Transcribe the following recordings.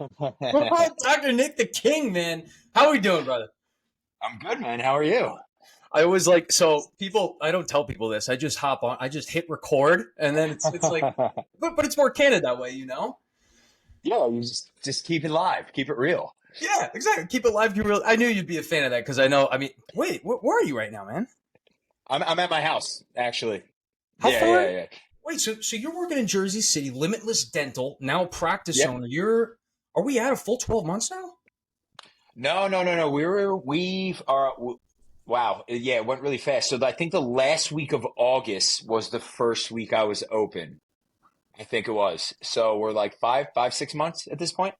Oh, Dr. Nick the King, man. How we doing, brother? I'm good, man. How are you? I always like so people. I don't tell people this. I just hop on. I just hit record, and then it's like, but it's more candid that way, you know. Yeah, you just keep it live, keep it real. Yeah, exactly. Keep it live. You real. I knew you'd be a fan of that because I know. I mean, wait, where are you right now, man? I'm at my house, actually. How Yeah, far? yeah, yeah. Wait, so you're working in Jersey City, Limitless Dental, now practice Yep. owner. You're. Are we at a full 12 months now? No, no, no, no. Wow. Yeah, it went really fast. So I think the last week of August was the first week I was open. I think it was. So we're like 6 months at this point.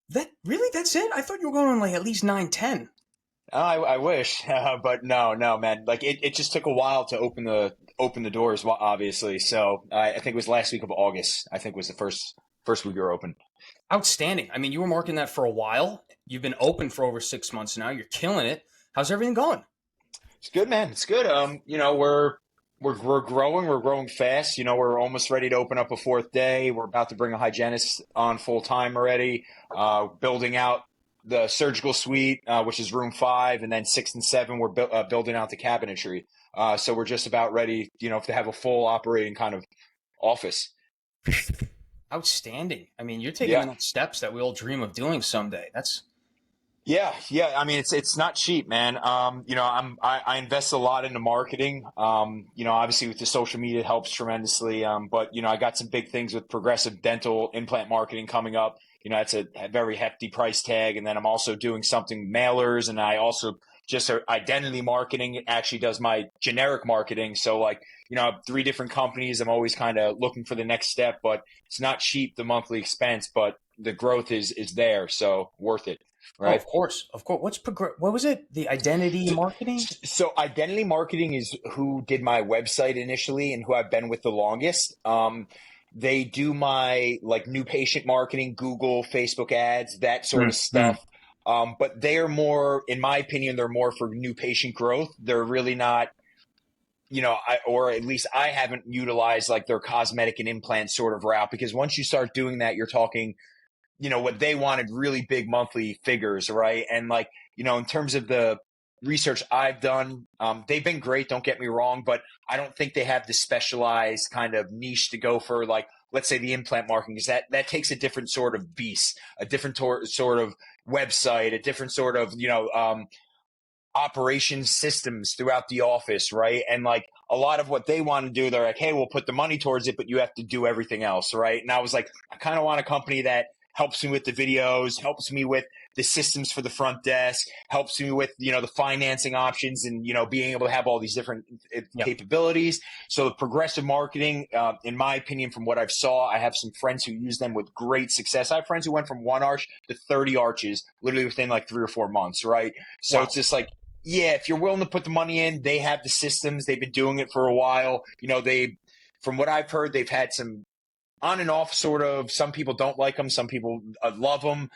That really? That's it? I thought you were going on like at least 9, 10. I wish, but no, no, man. Like it just took a while to open the doors, obviously. So I think it was last week of August. I think was the first week we were open. Outstanding. I mean, you were marking that for a while. You've been open for over 6 months now. You're killing it. How's everything going? It's good, man. It's good. We're growing. We're growing fast. We're almost ready to open up a fourth day. We're about to bring a hygienist on full time already. Building out the surgical suite, which is room 5, and then 6 and 7. We're building out the cabinetry. So we're just about ready, to have a full operating kind of office. Outstanding. I mean, you're taking Yeah. the next steps that we all dream of doing someday. That's Yeah, yeah. I mean, it's not cheap, man. I invest a lot into marketing. Obviously with the social media it helps tremendously. But I got some big things with progressive dental implant marketing coming up. That's a very hefty price tag. And then I'm also doing something mailers, and I also just identity marketing. It actually does my generic marketing. So like, I have 3 different companies. I'm always kind of looking for the next step, but it's not cheap, the monthly expense, but the growth is there. So worth it. oh, Right. of course, of course. What was it? The identity So, marketing? so identity marketing is who did my website initially and who I've been with the longest. They do my like new patient marketing, Google, Facebook ads, that sort of Mm-hmm. stuff. But they are more, in my opinion, they're more for new patient growth. They're really not, or at least I haven't utilized like their cosmetic and implant sort of route, because once you start doing that, you're talking what they wanted really big monthly figures, right? And like, in terms of the research I've done, they've been great, don't get me wrong, but I don't think they have the specialized kind of niche to go for, like, let's say the implant marketing, because that takes a different sort of beast, a different sort of website, a different sort of, operations systems throughout the office, right? And like a lot of what they want to do, they're like, hey, we'll put the money towards it, but you have to do everything else, right? And I was like, I kind of want a company that helps me with the videos, helps me with the systems for the front desk, helps me with, the financing options and, being able to have all these different Yeah. capabilities. So progressive marketing, in my opinion, from what I've saw, I have some friends who use them with great success. I have friends who went from 1 arch to 30 arches literally within like 3 or 4 months, right? So Wow. it's just like, yeah, if you're willing to put the money in, they have the systems. They've been doing it for a while. From what I've heard, they've had some on and off sort of. Some people don't like them. Some people love them.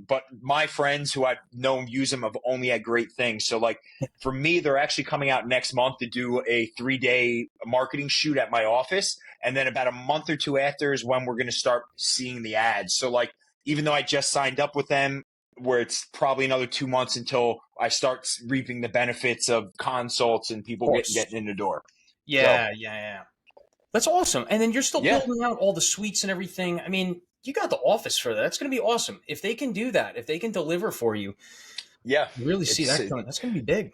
But my friends who I've known use them have only had great things. So like for me, they're actually coming out next month to do a 3-day marketing shoot at my office. And then about a month or two after is when we're going to start seeing the ads. So like, even though I just signed up with them, where it's probably another 2 months until I start reaping the benefits of consults and Of people course. getting in the door. So Yeah, yeah, yeah. That's awesome. And then you're still yeah, building out all the suites and everything. I mean, you got the office for that. That's going to be awesome. If they can do that, if they can deliver for you, yeah, you really see it's that coming. That's going to be big.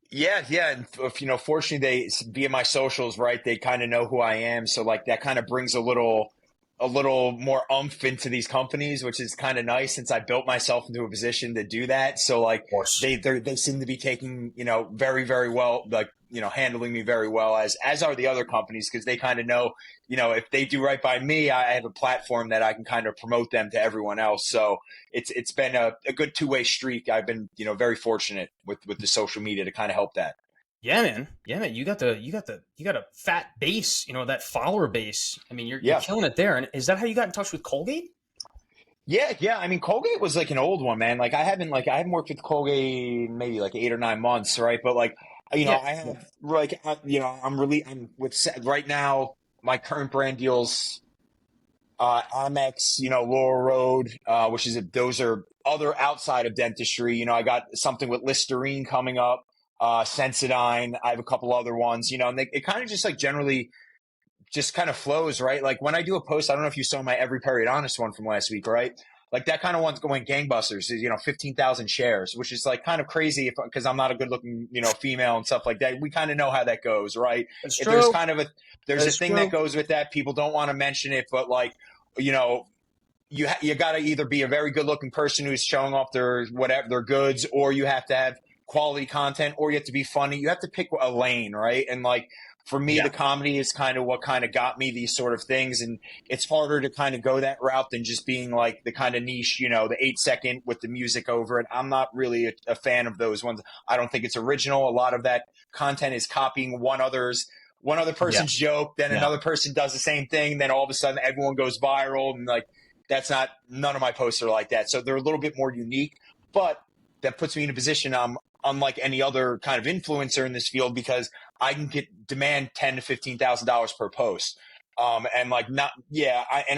yeah, yeah. And if, fortunately, they via my socials, right? They kind of know who I am, so like that kind of brings a little more umph into these companies, which is kind of nice since I built myself into a position to do that. So like Of course. they seem to be taking very very well, like handling me very well, as are the other companies, because they kind of know if they do right by me, I have a platform that I can kind of promote them to everyone else. So it's been a good 2-way streak. I've been very fortunate with the social media to kind of help that. Yeah, man. Yeah, man. You got a fat base. That follower base. I mean, you're Yeah. killing it there. And is that how you got in touch with Colgate? Yeah, yeah. I mean, Colgate was like an old one, man. Like I haven't worked with Colgate in maybe like 8 or 9 months, right? But like, Yeah. I have like, I'm with right now. My current brand deals. Amex, Laurel Road, those are other outside of dentistry. I got something with Listerine coming up, Sensodyne. I have a couple other ones, and it kind of just like generally just kind of flows, right? Like when I do a post, I don't know if you saw my every periodontist one from last week, right? Like that kind of one's going gangbusters, 15,000 shares, which is like kind of crazy because I'm not a good looking, female and stuff like that. We kind of know how that goes, right? That's If true. there's kind of there's a That's thing true. that goes with that. People don't want to mention it, but like, you got to either be a very good looking person who's showing off their goods, or you have to have quality content, or you have to be funny. You have to pick a lane, right? And like, for me, the comedy is kind of what kind of got me these sort of things. And it's harder to kind of go that route than just being like the kind of niche, the 8-second with the music over it. I'm not really a fan of those ones. I don't think it's original. A lot of that content is copying one other person's joke. Then another person does the same thing. Then all of a sudden everyone goes viral. And like, none of my posts are like that. So they're a little bit more unique, but that puts me in a position I'm unlike any other kind of influencer in this field, because I can demand $10,000 to $15,000 per post. And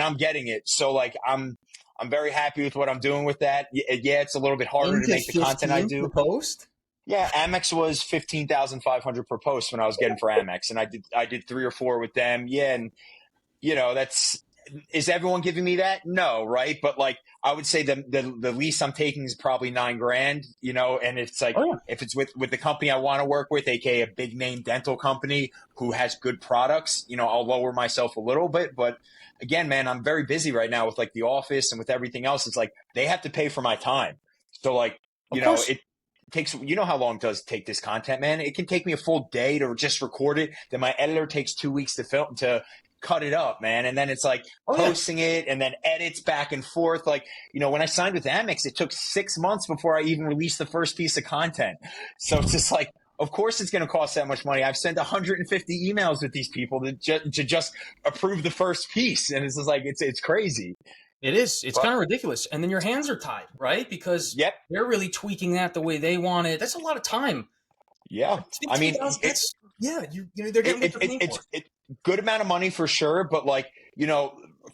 I'm getting it. So like, I'm very happy with what I'm doing with that. Yeah, it's a little bit harder to make the content I do. Per post? Yeah, Amex was 15,500 per post when I was getting for Amex, and I did 3 or 4 with them. Yeah, and is everyone giving me that? No, right? But like, I would say the least I'm taking is probably $9,000, and it's like, if it's with the company I want to work with, aka a big name dental company who has good products, I'll lower myself a little bit. But again, man, I'm very busy right now with like the office and with everything else. It's like, they have to pay for my time. So like, it takes, how long it does take this content, man? It can take me a full day to just record it. Then my editor takes 2 weeks to film, to cut it up, man. And then it's like posting it and then edits back and forth. Like, when I signed with Amex, it took 6 months before I even released the first piece of content. So it's just like, of course it's going to cost that much money. I've sent 150 emails with these people to just approve the first piece. And it's just like, it's crazy. It is. It's kind of ridiculous. And then your hands are tied, right? Because they're really tweaking that the way they want it. That's a lot of time. Yeah. I mean, they're getting what they're paying for. It's good amount of money for sure. But like,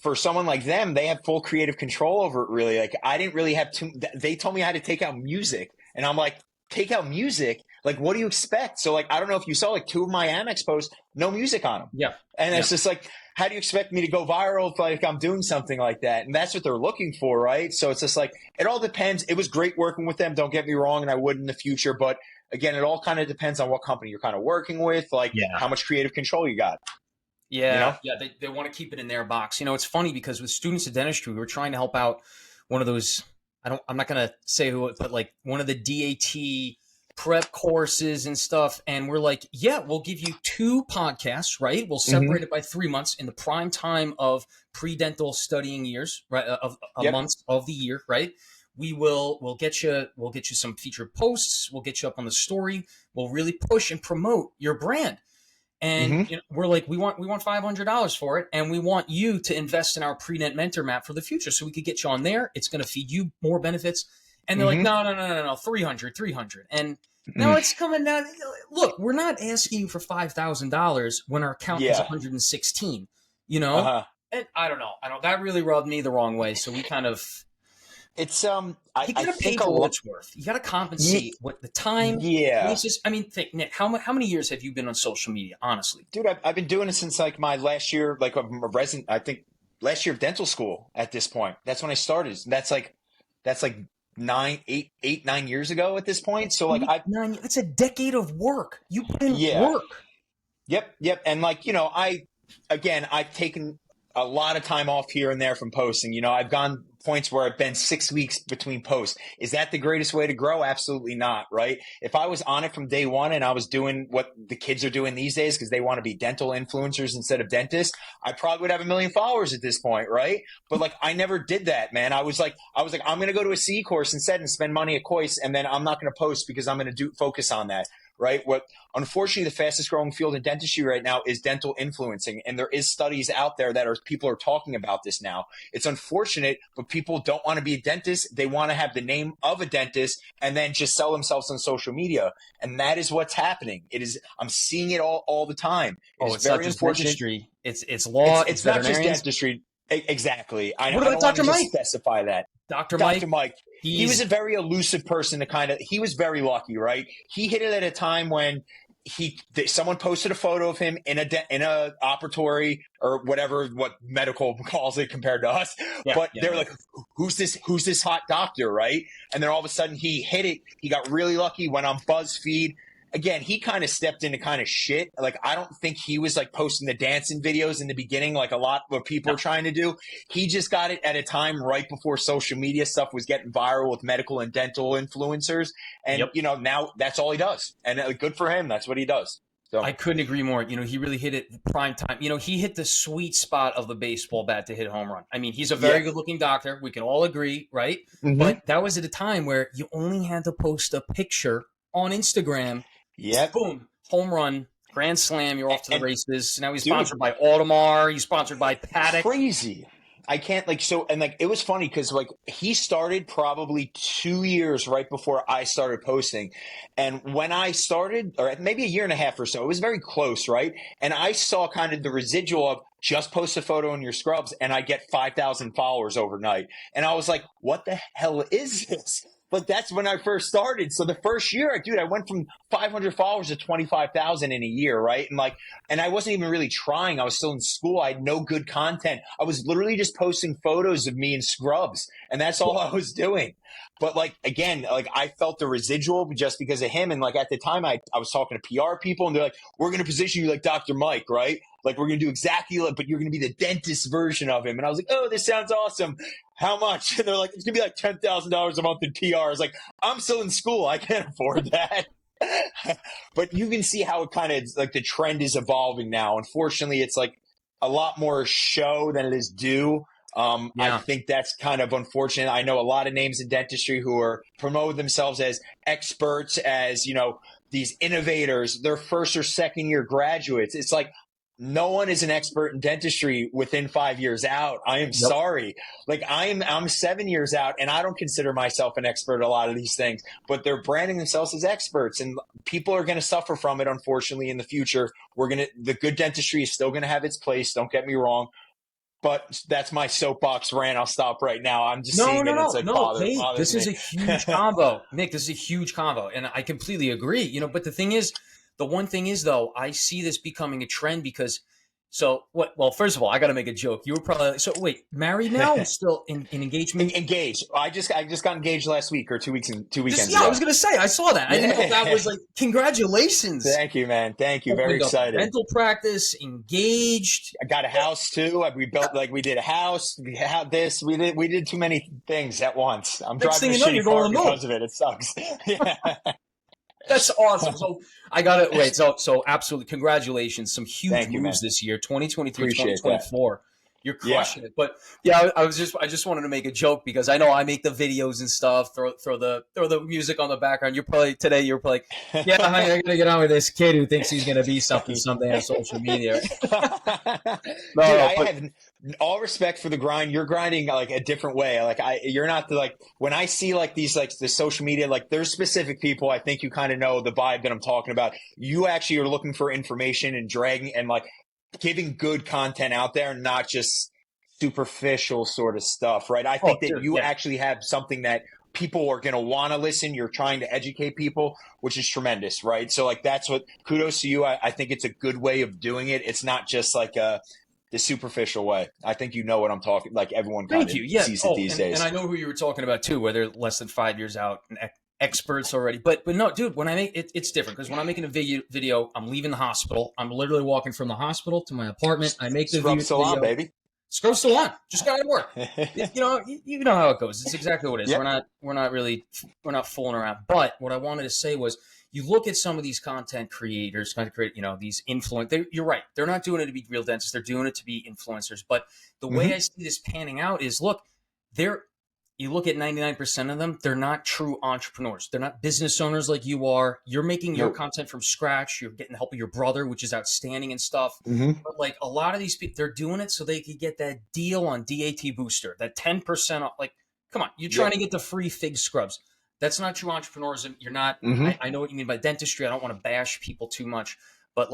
for someone like them, they have full creative control over it, really. Like, I didn't really have they told me how to take out music. And I'm like, take out music? Like, what do you expect? So like, I don't know if you saw like 2 of my Amex posts, no music on them. Yeah. And it's just like, how do you expect me to go viral if like I'm doing something like that? And that's what they're looking for, right? So it's just like, it all depends. It was great working with them, don't get me wrong, and I would in the future. But again, it all kind of depends on what company you're kind of working with, like how much creative control you got. Yeah, they want to keep it in their box. It's funny because with students of dentistry, we were trying to help out one of those, I'm not going to say who, but like one of the DAT prep courses and stuff. And we're like, we'll give you 2 podcasts, right? We'll separate it by 3 months in the prime time of pre-dental studying years, right? Of months of the year, right? We'll get you some featured posts. We'll get you up on the story. We'll really push and promote your brand. And we're like, we want $500 for it, and we want you to invest in our pre-dent mentor map for the future, so we could get you on there. It's going to feed you more benefits. And they're like, no, 300. And now it's coming down. Look, we're not asking you for $5,000 when our account is 116. And I don't know. That really rubbed me the wrong way. So we kind of. It's you gotta pay for what it's worth. You gotta compensate what the time. Yeah. Think, Nick, how many years have you been on social media? Honestly, dude, I've been doing it since like my last year, like a resident. I think last year of dental school. At this point, that's when I started. That's like 9 years ago at this point. So like, it's a decade of work. You put in work. Yep. And like, I've taken a lot of time off here and there from posting. I've gone points where I've been 6 weeks between posts. Is that the greatest way to grow? Absolutely not, right? If I was on it from day one and I was doing what the kids are doing these days because they want to be dental influencers instead of dentists, I probably would have 1 million followers at this point, right? But like, I never did that, man. I was like, I'm going to go to a CE course instead and spend money at Coyce, and then I'm not going to post because I'm going to focus on that. Right. What unfortunately the fastest growing field in dentistry right now is dental influencing. And there is studies out there that people are talking about this now. It's unfortunate, but people don't want to be a dentist. They want to have the name of a dentist and then just sell themselves on social media. And that is what's happening. I'm seeing it all the time. It's very not just unfortunate. Dentistry. It's law. It's not just dentistry. Exactly. I What don't about want to Dr. just Mike? specify that. Dr. Dr. Mike, Mike, he was he's a very elusive person to he was very lucky, right? He hit it at a time when someone posted a photo of him in a operatory or whatever, what medical calls it compared to us. yeah, But yeah, they were yeah. like, who's this hot doctor, right? And then all of a sudden he hit it. He got really lucky, went on BuzzFeed. Again, he kind of stepped into kind of shit. Like, I don't think he was like posting the dancing videos in the beginning, like a lot of people No. are trying to do. He just got it at a time right before social media stuff was getting viral with medical and dental influencers. And, Yep. Now that's all he does. And good for him. That's what he does. So I couldn't agree more. He really hit it prime time. He hit the sweet spot of the baseball bat to hit a home run. I mean, he's a very good looking doctor. We can all agree, right? Mhm. But that was at a time where you only had to post a picture on Instagram. Yep. Boom, home run, grand slam. You're off to the races. Now he's dude, sponsored by Audemars. He's sponsored by Paddock. Crazy. I can't it was funny because he started probably 2 years right before I started posting. And when I started, or maybe a year and a half or so, it was very close, right? And I saw kind of the residual of just post a photo in your scrubs and I get 5,000 followers overnight. And I was like, what the hell is this? But that's when I first started. So the first year, dude, I went from 500 followers to 25,000 in a year, right? And I wasn't even really trying. I was still in school. I had no good content. I was literally just posting photos of me in scrubs, and that's all I was doing. But again, I felt the residual just because of him. And at the time, I was talking to PR people, and they're like, "We're going to position you like Dr. Mike, right? Like we're going to do exactly but you're going to be the dentist version of him." And I was like, "Oh, this sounds awesome. How much?" And they're like, "It's going to be like $10,000 a month in PR." I was like, "I'm still in school. I can't afford that." But you can see how it kind of the trend is evolving now. Unfortunately, it's a lot more show than it is due. I think that's kind of unfortunate. I know a lot of names in dentistry who are promoting themselves as experts, as these innovators. They're first or second year graduates. It's like, no one is an expert in dentistry within 5 years out. I am sorry. I'm 7 years out, and I don't consider myself an expert at a lot of these things, but they're branding themselves as experts, and people are going to suffer from it, unfortunately, in the future. The good dentistry is still going to have its place. Don't get me wrong. But that's my soapbox rant. I'll stop right now. I'm just seeing it. It's Hey, bothers this me. is a huge combo, Nick. This is a huge combo, and I completely agree. But the one thing is though, I see this becoming a trend because. So what? Well, first of all, I got to make a joke. You were probably wait, married now? Or still in engagement? Engaged. I just got engaged last week or 2 weekends ago. I was gonna say I saw that. I didn't know if that was congratulations. Thank you, man. Thank you. Very excited. Dental practice, engaged. I got a house too. We built we did a house. We had this. We did too many things at once. I'm driving a shitty car because of it. It sucks. Yeah. That's awesome. So I got it. Wait, so absolutely. Congratulations. Some huge moves this year, 2023, Appreciate 2024. That. You're crushing it. But yeah, I just wanted to make a joke because I know I make the videos and stuff, throw the music on the background. You're probably like, yeah, I gotta get on with this kid who thinks he's gonna be something someday on social media. Dude, I have all respect for the grind. You're grinding a different way. You're not when I see these the social media, there's specific people. I think you kind of know the vibe that I'm talking about. You actually are looking for information and dragging and giving good content out there, not just superficial sort of stuff, right? I think that you actually have something that people are going to want to listen. You're trying to educate people, which is tremendous, right? So that's what kudos to you. I think it's a good way of doing it. It's not just the superficial way. I think you know what I'm talking. Everyone kind of sees it these days. And I know who you were talking about too, where they're less than 5 years out and experts already. But no, dude, when I make it, it's different because when I'm making a video, I'm leaving the hospital. I'm literally walking from the hospital to my apartment. I make the Scrub still on, baby. Scrub still on. Just got to work. You know how it goes. It's exactly what it is. Yep. We're not fooling around. But what I wanted to say was, you look at some of these content creators, these influencers. You're right. They're not doing it to be real dentists. They're doing it to be influencers. But the way I see this panning out is, look, you look at 99% of them, they're not true entrepreneurs. They're not business owners like you are. You're making your content from scratch. You're getting the help of your brother, which is outstanding and stuff. But a lot of these people, they're doing it so they could get that deal on DAT Booster, that 10% off. Come on, you're trying to get the free Fig scrubs. That's not true entrepreneurism. You're not. I know what you mean by dentistry. I don't want to bash people too much, but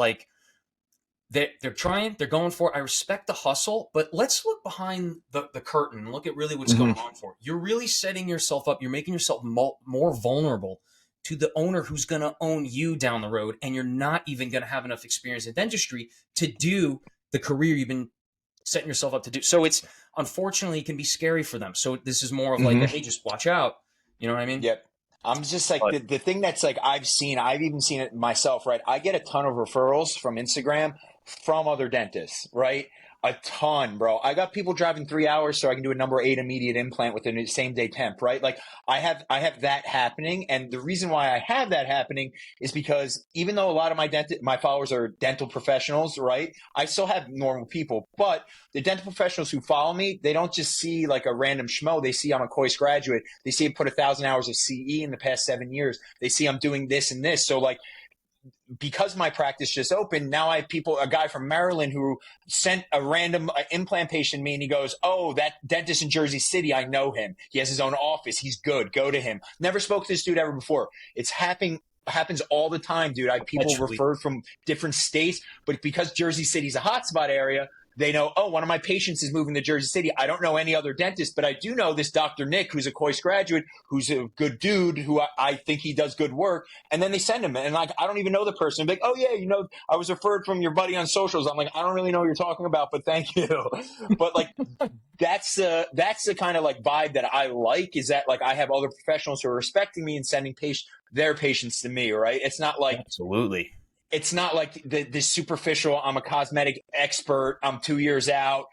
they're trying, they're going for it. I respect the hustle, but let's look behind the curtain and look at really what's Hmm. going on for. You're really setting yourself up. You're making yourself more vulnerable to the owner who's going to own you down the road, and you're not even going to have enough experience in dentistry to do the career you've been setting yourself up to do. So it's, unfortunately, it can be scary for them. So this is more of like, Hmm. hey, just watch out. You know what I mean? Yep. I'm just like But the thing that's like I've even seen it myself, right? I get a ton of referrals from Instagram from other dentists, right? A ton, bro. I got people driving 3 hours so I can do a number 8 immediate implant within a same day temp, right? Like I have that happening. And the reason why I have that happening is because even though a lot of my followers are dental professionals, right? I still have normal people, but the dental professionals who follow me, they don't just see like a random schmo. They see I'm a Coist graduate. They see I put 1,000 hours of CE in the past 7 years. They see I'm doing this and this. So like, because my practice just opened, now I have people, a guy from Maryland who sent a random implant patient to me and he goes, oh, that dentist in Jersey City, I know him. He has his own office. He's good. Go to him. Never spoke to this dude ever before. It's happens all the time, dude. I have people perpetually. referred from different states, but because Jersey City's a hotspot area, they know, oh, one of my patients is moving to Jersey City. I don't know any other dentist, but I do know this Dr. Nick, who's a Coist graduate, who's a good dude, who I think he does good work. And then they send him. And like, I don't even know the person. I'm like, oh, yeah, I was referred from your buddy on socials. I'm like, I don't really know what you're talking about, but thank you. But like, that's the kind of like vibe that I like, is that like I have other professionals who are respecting me and sending their patients to me, right? Absolutely. It's not like the superficial, I'm a cosmetic expert, I'm 2 years out,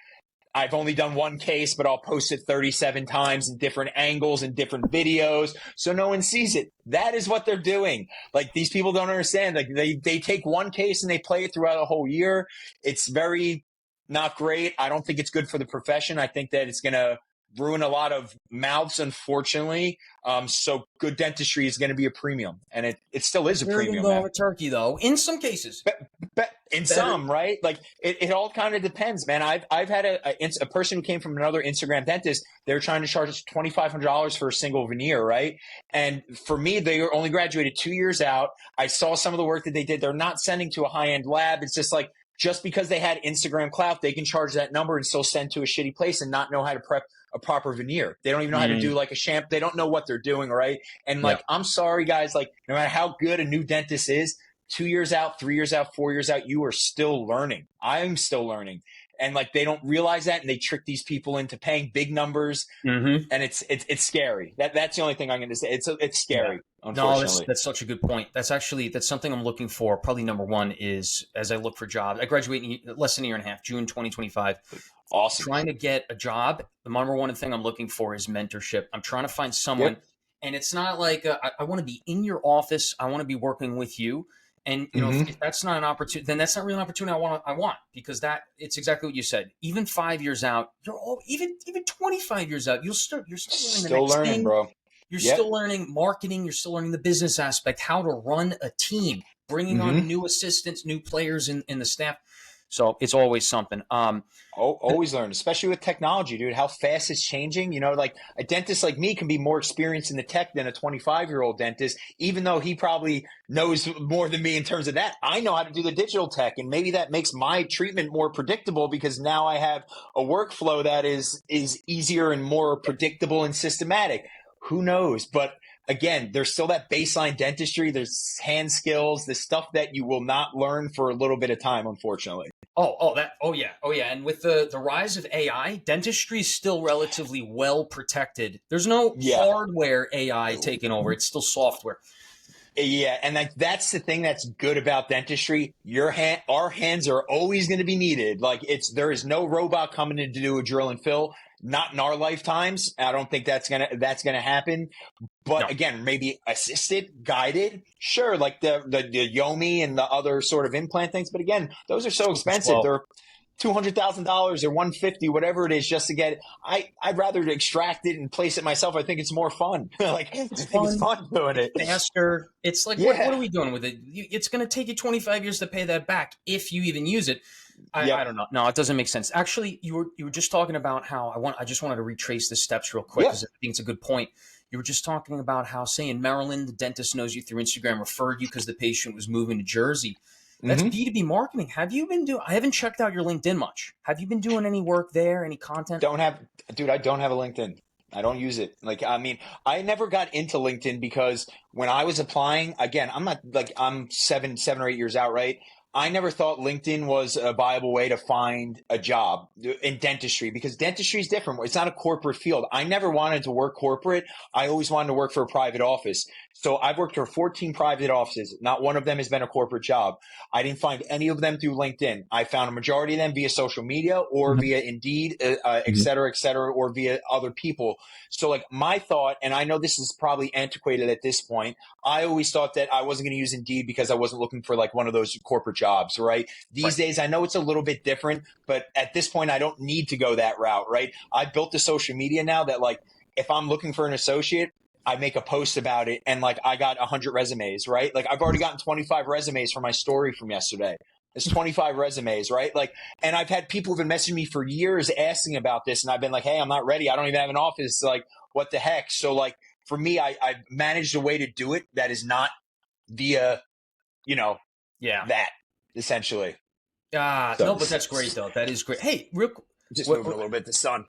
I've only done one case, but I'll post it 37 times in different angles and different videos so no one sees it. That is what they're doing. Like, these people don't understand. Like, they take one case and they play it throughout a whole year. It's very not great. I don't think it's good for the profession. I think that it's going to ruin a lot of mouths, unfortunately. So good dentistry is going to be a premium, and it still is a Where are you premium, going man. with turkey, though? In some cases, But in better. some, right? Like it all kind of depends, man. I've had a person who came from another Instagram dentist. They were trying to charge us $2,500 for a single veneer, right? And for me, they were only graduated 2 years out. I saw some of the work that they did. They're not sending to a high end lab. It's just like, just because they had Instagram clout, they can charge that number and still send to a shitty place and not know how to prep a proper veneer. They don't even know how to do like a shampoo. They don't know what they're doing, right? And Yeah. like, I'm sorry, guys. Like, no matter how good a new dentist is, 2 years out, 3 years out, 4 years out, you are still learning. I'm still learning. And like, they don't realize that, and they trick these people into paying big numbers. Mm-hmm. And it's scary. That's the only thing I'm going to say. It's Yeah. scary, No, that's unfortunately. that's such a good point. That's something I'm looking for. Probably number one is, as I look for jobs. I graduate in less than a year and a half, June 2025. Awesome. Trying to get a job. The number one thing I'm looking for is mentorship. I'm trying to find someone, Yep. and it's not like I want to be in your office. I want to be working with you. And Mm-hmm. if that's not an opportunity, then that's not really an opportunity I want, because that it's exactly what you said. Even 5 years out, even 25 years out, you're still learning the Still next learning, thing. bro. You're Yep. still learning marketing. You're still learning the business aspect, how to run a team, bringing on Mm-hmm. new assistants, new players in the staff. So it's always something. Always learn, especially with technology, dude. How fast it's changing. Like a dentist like me can be more experienced in the tech than a 25-year-old dentist, even though he probably knows more than me in terms of that. I know how to do the digital tech, and maybe that makes my treatment more predictable because now I have a workflow that is easier and more predictable and systematic. Who knows? But again, there's still that baseline dentistry. There's hand skills, the stuff that you will not learn for a little bit of time, unfortunately. Oh yeah. And with the rise of AI, dentistry is still relatively well protected. There's no Yeah. hardware AI taking over. It's still software. Yeah, and that's the thing that's good about dentistry. Our hands are always going to be needed. Like there is no robot coming in to do a drill and fill. Not in our lifetimes. I don't think that's gonna happen. No, But again, maybe assisted, guided, sure, like the Yomi and the other sort of implant things. But again, those are so super expensive. slow. They're $200,000 or 150, whatever it is, just to get it. I'd rather extract it and place it myself. I think it's more fun. Like I It's think it's fun. fun doing It's it. faster. It's like, what are Yeah. we doing with it? It's going to take you 25 years to pay that back if you even use it. I Yep. don't know. No, it doesn't make sense. Actually, you were just talking about how I just wanted to retrace the steps real quick Yeah. because I think it's a good point. You were just talking about how, say, in Maryland, the dentist knows you through Instagram, referred you because the patient was moving to Jersey. That's Mm-hmm. B2B marketing. Have you been doing, I haven't checked out your LinkedIn much. Have you been doing any work there, any content? I don't have a LinkedIn. I don't use it. Like, I mean, I never got into LinkedIn because when I was applying, again, I'm not like I'm 7 or 8 years out, right? I never thought LinkedIn was a viable way to find a job in dentistry because dentistry is different. It's not a corporate field. I never wanted to work corporate. I always wanted to work for a private office. So I've worked for 14 private offices. Not one of them has been a corporate job. I didn't find any of them through LinkedIn. I found a majority of them via social media or via Indeed, et cetera, or via other people. So like my thought, and I know this is probably antiquated at this point, I always thought that I wasn't going to use Indeed because I wasn't looking for like one of those corporate jobs, right? These days, I know it's a little bit different, but at this point, I don't need to go that route, right? I built the social media now that like if I'm looking for an associate, I make a post about it and like I got 100 resumes, right? Like I've already gotten 25 resumes for my story from yesterday. It's 25 resumes, right? Like, and I've had people who've been messaging me for years asking about this, and I've been like, hey, I'm not ready. I don't even have an office. Like, what the heck? So, like, for me, I've managed a way to do it that is not via, Yeah. that essentially. No, but that's great though. That is great. Hey, Just moving a little bit the sun.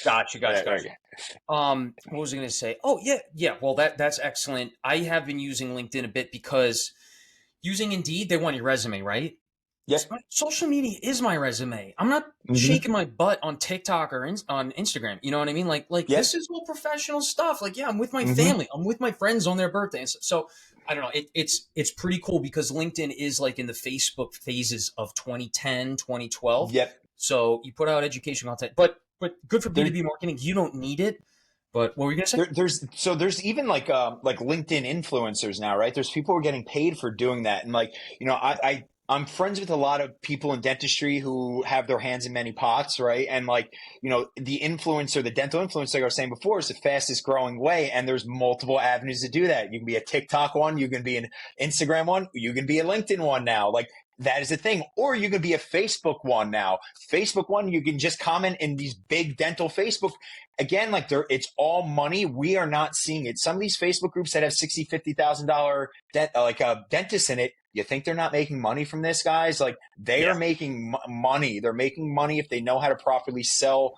Gotcha. Okay. What was I going to say? Oh, yeah. Well, that's excellent. I have been using LinkedIn a bit because using Indeed, they want your resume, right? Yes. Social media is my resume. I'm not shaking my butt on TikTok or on Instagram. You know what I mean? Like Yes. this is all professional stuff. Like, yeah, I'm with my family. I'm with my friends on their birthdays. So I don't know. It's pretty cool because LinkedIn is like in the Facebook phases of 2010, 2012. Yep. So you put out education content, but good for B2B marketing. You don't need it. But what were you gonna say? There's even like LinkedIn influencers now, right? There's people who are getting paid for doing that, and like I'm friends with a lot of people in dentistry who have their hands in many pots, right? And like the influencer, the dental influencer, like I was saying before, is the fastest growing way, and there's multiple avenues to do that. You can be a TikTok one, you can be an Instagram one, you can be a LinkedIn one now. Like that is a thing. Or you can be a Facebook one now. Facebook one, you can just comment in these big dental Facebook. Again, like it's all money. We are not seeing it. Some of these Facebook groups that have $60,000, $50,000 dentists in it, you think they're not making money from this, guys? Like they are making money. They're making money if they know how to properly sell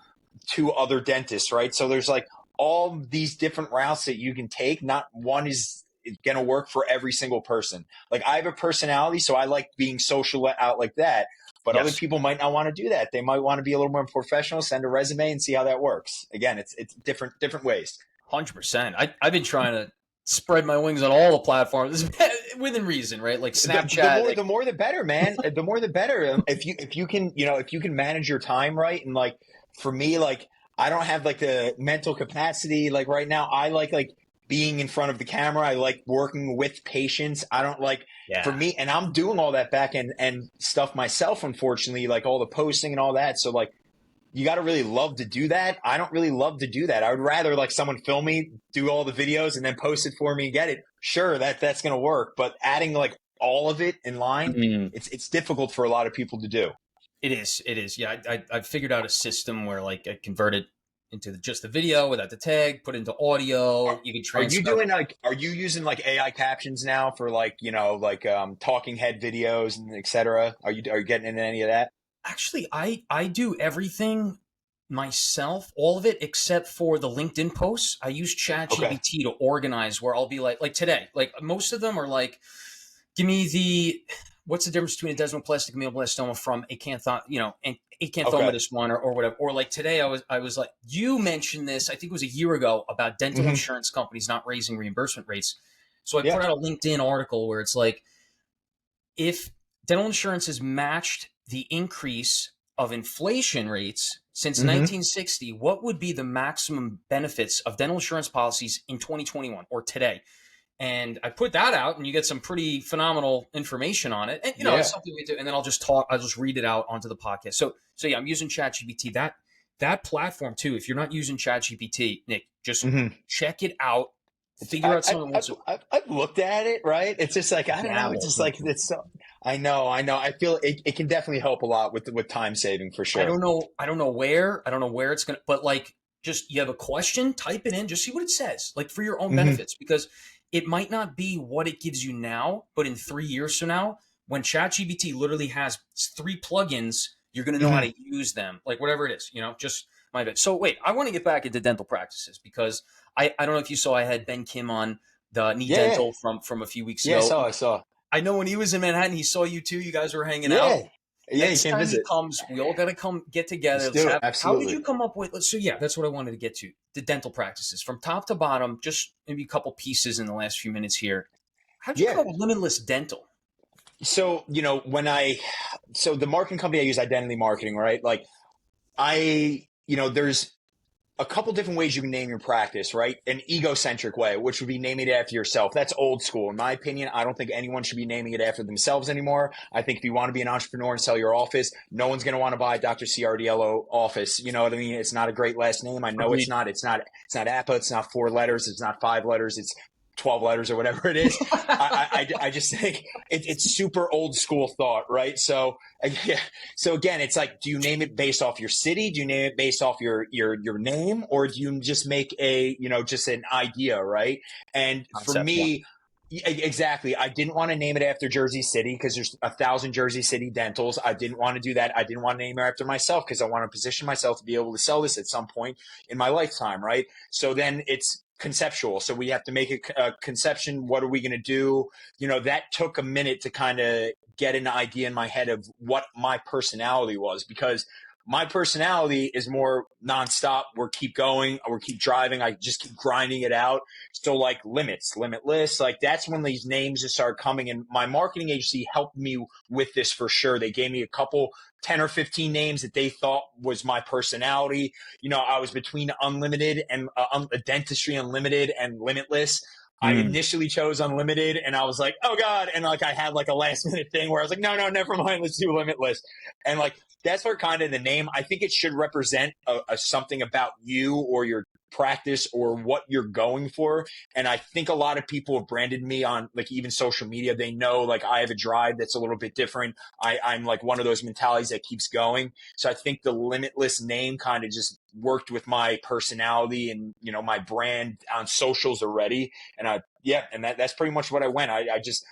to other dentists, right? So there's like all these different routes that you can take. Not one is going to work for every single person. Like I have a personality, so I like being social out like that. But other people might not want to do that. They might want to be a little more professional, send a resume and see how that works. Again, it's different ways. 100%. I've been trying to spread my wings on all the platforms within reason, right? Like Snapchat. The more the better, man. The more the better. If you can manage your time right, and like for me, like I don't have like the mental capacity. Like right now, I like being in front of the camera. I like working with patients. I don't like for me, and I'm doing all that back end and stuff myself, unfortunately, like all the posting and all that. So like you got to really love to do that. I don't really love to do that. I would rather like someone film me, do all the videos and then post it for me and get it. Sure, that's going to work. But adding like all of it in line, it's difficult for a lot of people to do. It is. Yeah. I've figured out a system where like I convert it into just the video without the tag, put into audio. You can transcribe. Are you using like AI captions now for like, talking head videos and et cetera? Are you getting into any of that? Actually, I do everything myself, all of it except for the LinkedIn posts. I use ChatGPT to organize where I'll be like today, like most of them are like, give me what's the difference between a desmoplastic mesoblastoma from and acanthomatous one or whatever. Or like today I was like, you mentioned this, I think it was a year ago, about dental insurance companies not raising reimbursement rates. So I put out a LinkedIn article where it's like, if dental insurance has matched the increase of inflation rates since 1960, what would be the maximum benefits of dental insurance policies in 2021 or today? And I put that out, and you get some pretty phenomenal information on it. And it's something we do. And then I'll just read it out onto the podcast. So yeah, I'm using ChatGPT. That platform too. If you're not using ChatGPT, Nick, just check it out. Figure out something. I've looked at it, right? It's just like I don't know. It's just like it's so. I know. I feel it can definitely help a lot with time saving for sure. I don't know where it's gonna. But like, just you have a question, type it in, just see what it says, like for your own benefits, because it might not be what it gives you now, but in 3 years from now, when ChatGPT literally has 3 plugins, you're going to know how to use them, like whatever it is, just my bad. So wait, I want to get back into dental practices because I don't know if you saw I had Ben Kim on the Knee Dental from a few weeks ago. I saw. I know when he was in Manhattan, he saw you too. You guys were hanging out. Yeah, Next you can time visit. he comes, we all got to come get together. Let's do it. Absolutely. How did you come up with? So yeah, that's what I wanted to get to. The dental practices from top to bottom. Just maybe a couple pieces in the last few minutes here. How did you come up with Limitless Dental? So so the marketing company I use, Identity Marketing, right? Like there's a couple different ways you can name your practice, right? An egocentric way, which would be naming it after yourself. That's old school. In my opinion, I don't think anyone should be naming it after themselves anymore. I think if you want to be an entrepreneur and sell your office, no one's going to want to buy Dr. Ciardiello office. You know what I mean? It's not a great last name. I know it's not APA. It's not 4 letters. It's not 5 letters. It's 12 letters or whatever it is. I just think it's super old school thought, right? So again, it's like, do you name it based off your city? Do you name it based off your name, or do you just make just an idea, right? And for me, exactly, I didn't want to name it after Jersey City because there's 1,000 Jersey City dentals. I didn't want to do that. I didn't want to name it after myself because I want to position myself to be able to sell this at some point in my lifetime, right? So then it's conceptual. So we have to make a conception. What are we going to do? That took a minute to kind of get an idea in my head of what my personality was, because my personality is more nonstop. We're keep going. We're keep driving. I just keep grinding it out. So like limitless, like that's when these names just started coming. And my marketing agency helped me with this for sure. They gave me a couple 10 or 15 names that they thought was my personality. I was between unlimited and Dentistry Unlimited and Limitless. I initially chose Unlimited and I was like, oh God. And like, I had like a last minute thing where I was like, no, never mind. Let's do Limitless. And like, that's where kind of the name, I think it should represent something about you or your practice or what you're going for. And I think a lot of people have branded me on like even social media. They know like I have a drive that's a little bit different. I'm like one of those mentalities that keeps going. So I think the Limitless name kind of just worked with my personality and, my brand on socials already. And that's pretty much what I went. I just,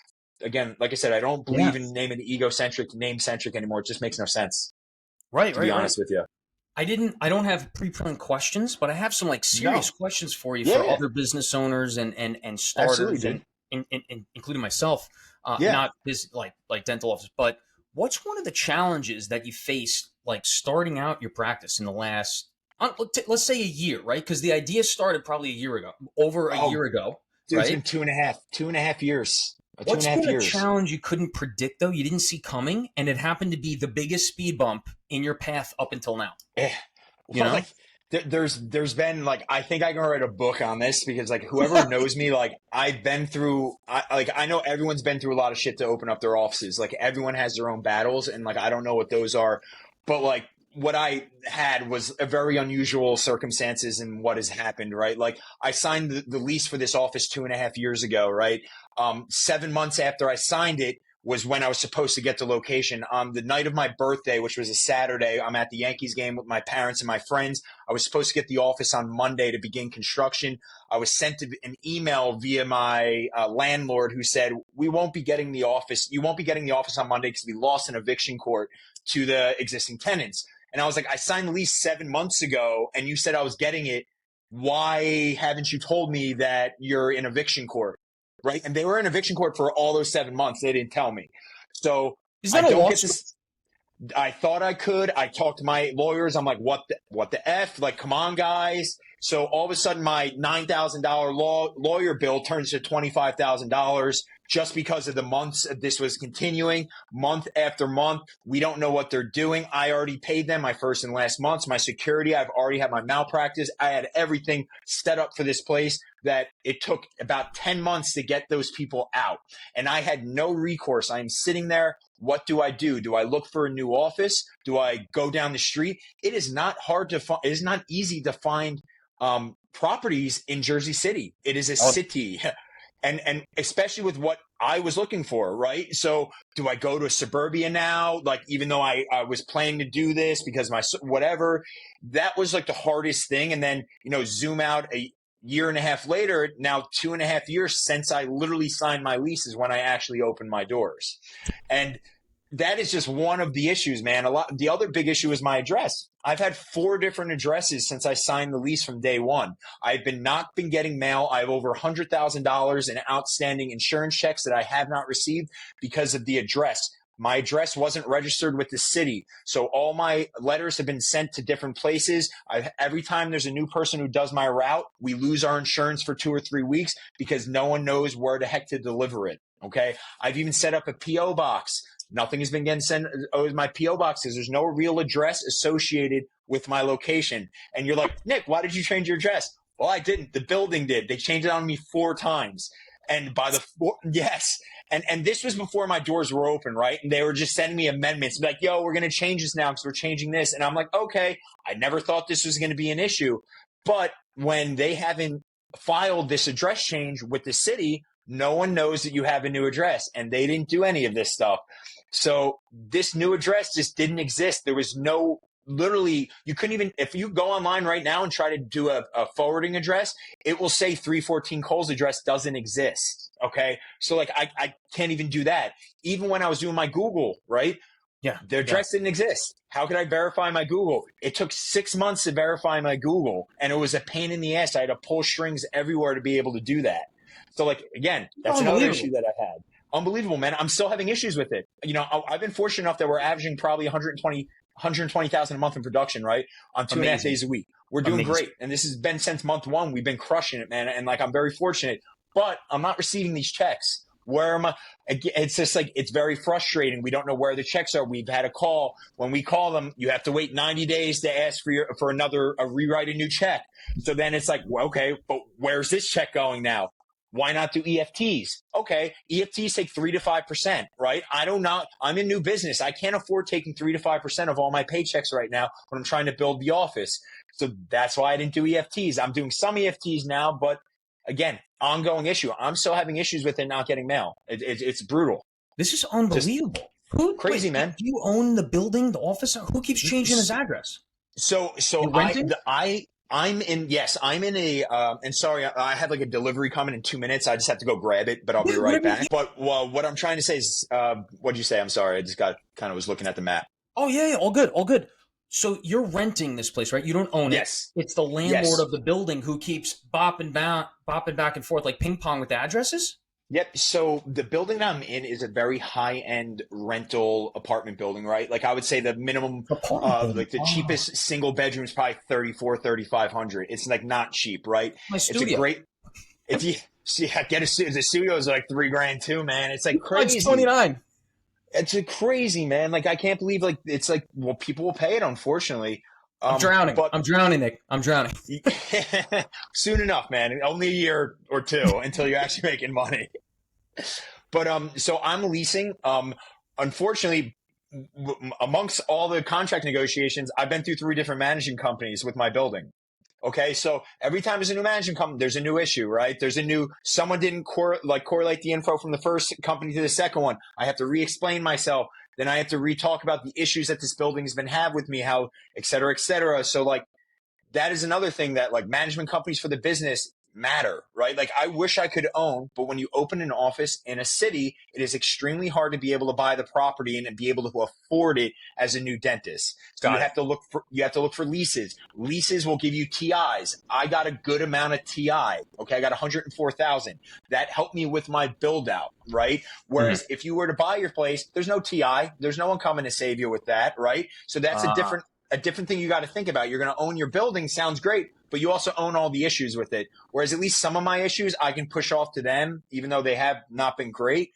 again, like I said, I don't believe in naming the egocentric, name-centric anymore. It just makes no sense. To be honest with you. I don't have pre-planned questions, but I have some like serious questions for you for other business owners and starters and including myself, not this like dental office. But what's one of the challenges that you faced like starting out your practice in the last, let's say a year, right? Because the idea started probably a year ago, a year ago. Dude, right? It's been 2.5 years. What's been a challenge you couldn't predict, though? You didn't see coming, and it happened to be the biggest speed bump in your path up until now. Like, there's been like, I think I can write a book on this because like whoever knows me, like I've been through, I know everyone's been through a lot of shit to open up their offices. Like everyone has their own battles, and like I don't know what those are, but like what I had was a very unusual circumstances in what has happened, right? Like I signed the lease for this office 2.5 years ago, right? 7 months after I signed it was when I was supposed to get the location. On the night of my birthday, which was a Saturday, I'm at the Yankees game with my parents and my friends. I was supposed to get the office on Monday to begin construction. I was sent an email via my landlord who said, we won't be getting the office. You won't be getting the office on Monday because we lost an eviction court to the existing tenants. And I was like, I signed the lease 7 months ago and you said I was getting it. Why haven't you told me that you're in eviction court? Right. And they were in eviction court for all those 7 months. They didn't tell me. So is that I thought I could. I talked to my lawyers. I'm like, what the F? Like, come on, guys. So all of a sudden my $9,000 lawyer bill turns to $25,000 just because of the months this was continuing month after month. We don't know what they're doing. I already paid them my first and last months, my security. I've already had my malpractice. I had everything set up for this place that it took about 10 months to get those people out. And I had no recourse. I'm sitting there. What do I do? Do I look for a new office? Do I go down the street? It is not hard to find. It is not easy to find properties in Jersey City. It is a city. And especially with what I was looking for, right? So do I go to suburbia now? Like, even though I was planning to do this because my whatever, that was like the hardest thing. And then, zoom out year and a half later, now 2.5 years since I literally signed my lease is when I actually opened my doors. And that is just one of the issues, man. The other big issue is my address. I've had 4 different addresses since I signed the lease from day one. I've not been getting mail. I have over $100,000 in outstanding insurance checks that I have not received because of the address. My address wasn't registered with the city. So all my letters have been sent to different places. Every time there's a new person who does my route, we lose our insurance for 2 or 3 weeks because no one knows where the heck to deliver it. Okay. I've even set up a PO box. Nothing has been getting sent with my PO boxes. There's no real address associated with my location. And you're like, Nick, why did you change your address? Well, I didn't. The building did. They changed it on me 4 times. And by the yes. And this was before my doors were open, right? And they were just sending me amendments like, yo, we're going to change this now because we're changing this. And I'm like, okay, I never thought this was going to be an issue. But when they haven't filed this address change with the city, no one knows that you have a new address, and they didn't do any of this stuff. So this new address just didn't exist. There was no, literally, you couldn't even, if you go online right now and try to do a forwarding address, it will say 314 Cole's address doesn't exist. Okay. So like, I can't even do that. Even when I was doing my Google, right? Yeah. Their address didn't exist. How could I verify my Google? It took 6 months to verify my Google, and it was a pain in the ass. I had to pull strings everywhere to be able to do that. So like, again, that's another issue that I had. Unbelievable, man. I'm still having issues with it. You know, I've been fortunate enough that we're averaging probably 120,000 a month in production, right? On 2.5 days a week. We're doing great. And this has been since month 1. We've been crushing it, man. And like, I'm very fortunate, but I'm not receiving these checks. Where am I? It's just like, it's very frustrating. We don't know where the checks are. We've had a call. When we call them, you have to wait 90 days to ask for rewrite a new check. So then it's like, well, okay, but where's this check going now? Why not do EFTs? Okay, EFTs take 3 to 5%, right? I'm in new business. I can't afford taking 3 to 5% of all my paychecks right now when I'm trying to build the office. So that's why I didn't do EFTs. I'm doing some EFTs now, but again, ongoing issue. I'm still having issues with it not getting mail. It's brutal. This is unbelievable. Crazy, man. Do you own the building, the office? Who keeps changing his address? So I'm in a, and sorry, I have like a delivery coming in 2 minutes. I just have to go grab it, but I'll be right back. But what I'm trying to say is, what'd you say? I'm sorry. I just was looking at the map. Oh yeah. All good. All good. So you're renting this place, right? You don't own it. Yes. It's the landlord of the building who keeps bopping back and forth like ping pong with the addresses? Yep. So the building that I'm in is a very high-end rental apartment building, right? Like I would say the minimum, like the cheapest single bedroom is probably $3,500. It's like not cheap, right? My studio. It's a great, if you get a studio, the studio is like $3,000 too, man. It's like crazy. It's 29. It's crazy, man. Like I can't believe like it's like, well, people will pay it, unfortunately. I'm drowning. I'm drowning, Nick. I'm drowning. Soon enough, man. Only a year or 2 until you're actually making money. But so I'm leasing. Unfortunately, amongst all the contract negotiations, I've been through 3 different managing companies with my building. Okay, so every time there's a new management company, there's a new issue, right? Someone didn't correlate the info from the first company to the second one. I have to re-explain myself. Then I have to re-talk about the issues that this building has been had with me, how, et cetera, et cetera. So like, that is another thing that like management companies for the business matter, right? Like I wish I could own, but when you open an office in a city, it is extremely hard to be able to buy the property and be able to afford it as a new dentist. So you have to look for leases. Leases will give you TIs. I got a good amount of TI. Okay. I got 104,000. That helped me with my build out, right? Whereas if you were to buy your place, there's no TI. There's no one coming to save you with that, right? So that's a different thing you got to think about. You're going to own your building. Sounds great, but you also own all the issues with it. Whereas at least some of my issues I can push off to them, even though they have not been great.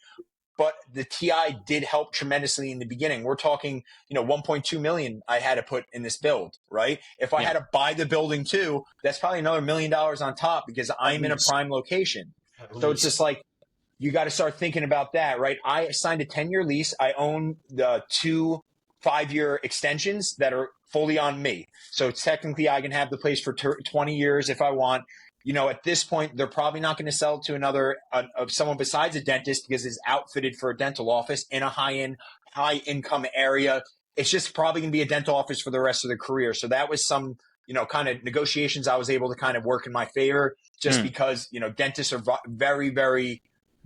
But the TI did help tremendously in the beginning. We're talking, 1.2 million I had to put in this build, right? If I had to buy the building too, that's probably another $1 million on top because I'm in a prime location. So it's just like, you got to start thinking about that, right? I signed a 10-year lease. I own the 2 5-year extensions that are fully on me. So technically I can have the place for 20 years if I want. At this point, they're probably not going to sell it to someone besides a dentist because it's outfitted for a dental office in a high income area. It's just probably going to be a dental office for the rest of their career. So that was some kind of negotiations I was able to kind of work in my favor just because, dentists are very, very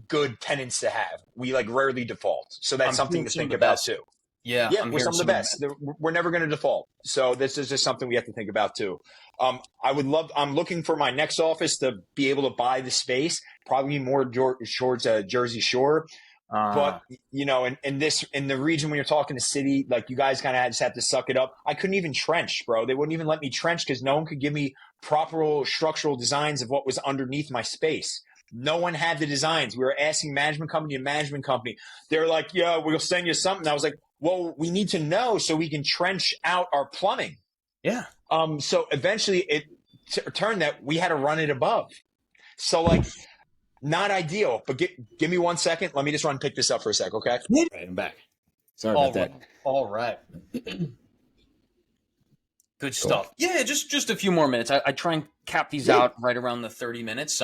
good tenants to have. We like rarely default. So that's something to think about too. Yeah, Yeah, we're some of the best. We're never going to default. So this is just something we have to think about too. I'm looking for my next office to be able to buy the space, probably more towards Jersey Shore. But in the region when you're talking to city, like you guys kind of just have to suck it up. I couldn't even trench, bro. They wouldn't even let me trench because no one could give me proper structural designs of what was underneath my space. No one had the designs. We were asking management company to management company. They're like, yeah, we'll send you something. I was like, well, we need to know so we can trench out our plumbing. Yeah. So eventually it turned that we had to run it above. So like, not ideal, but give me 1 second. Let me just run and pick this up for a sec, okay? Right, I'm back. Sorry about that. All right. Good stuff. Cool. Yeah, just a few more minutes. I try and cap these out right around the 30 minutes.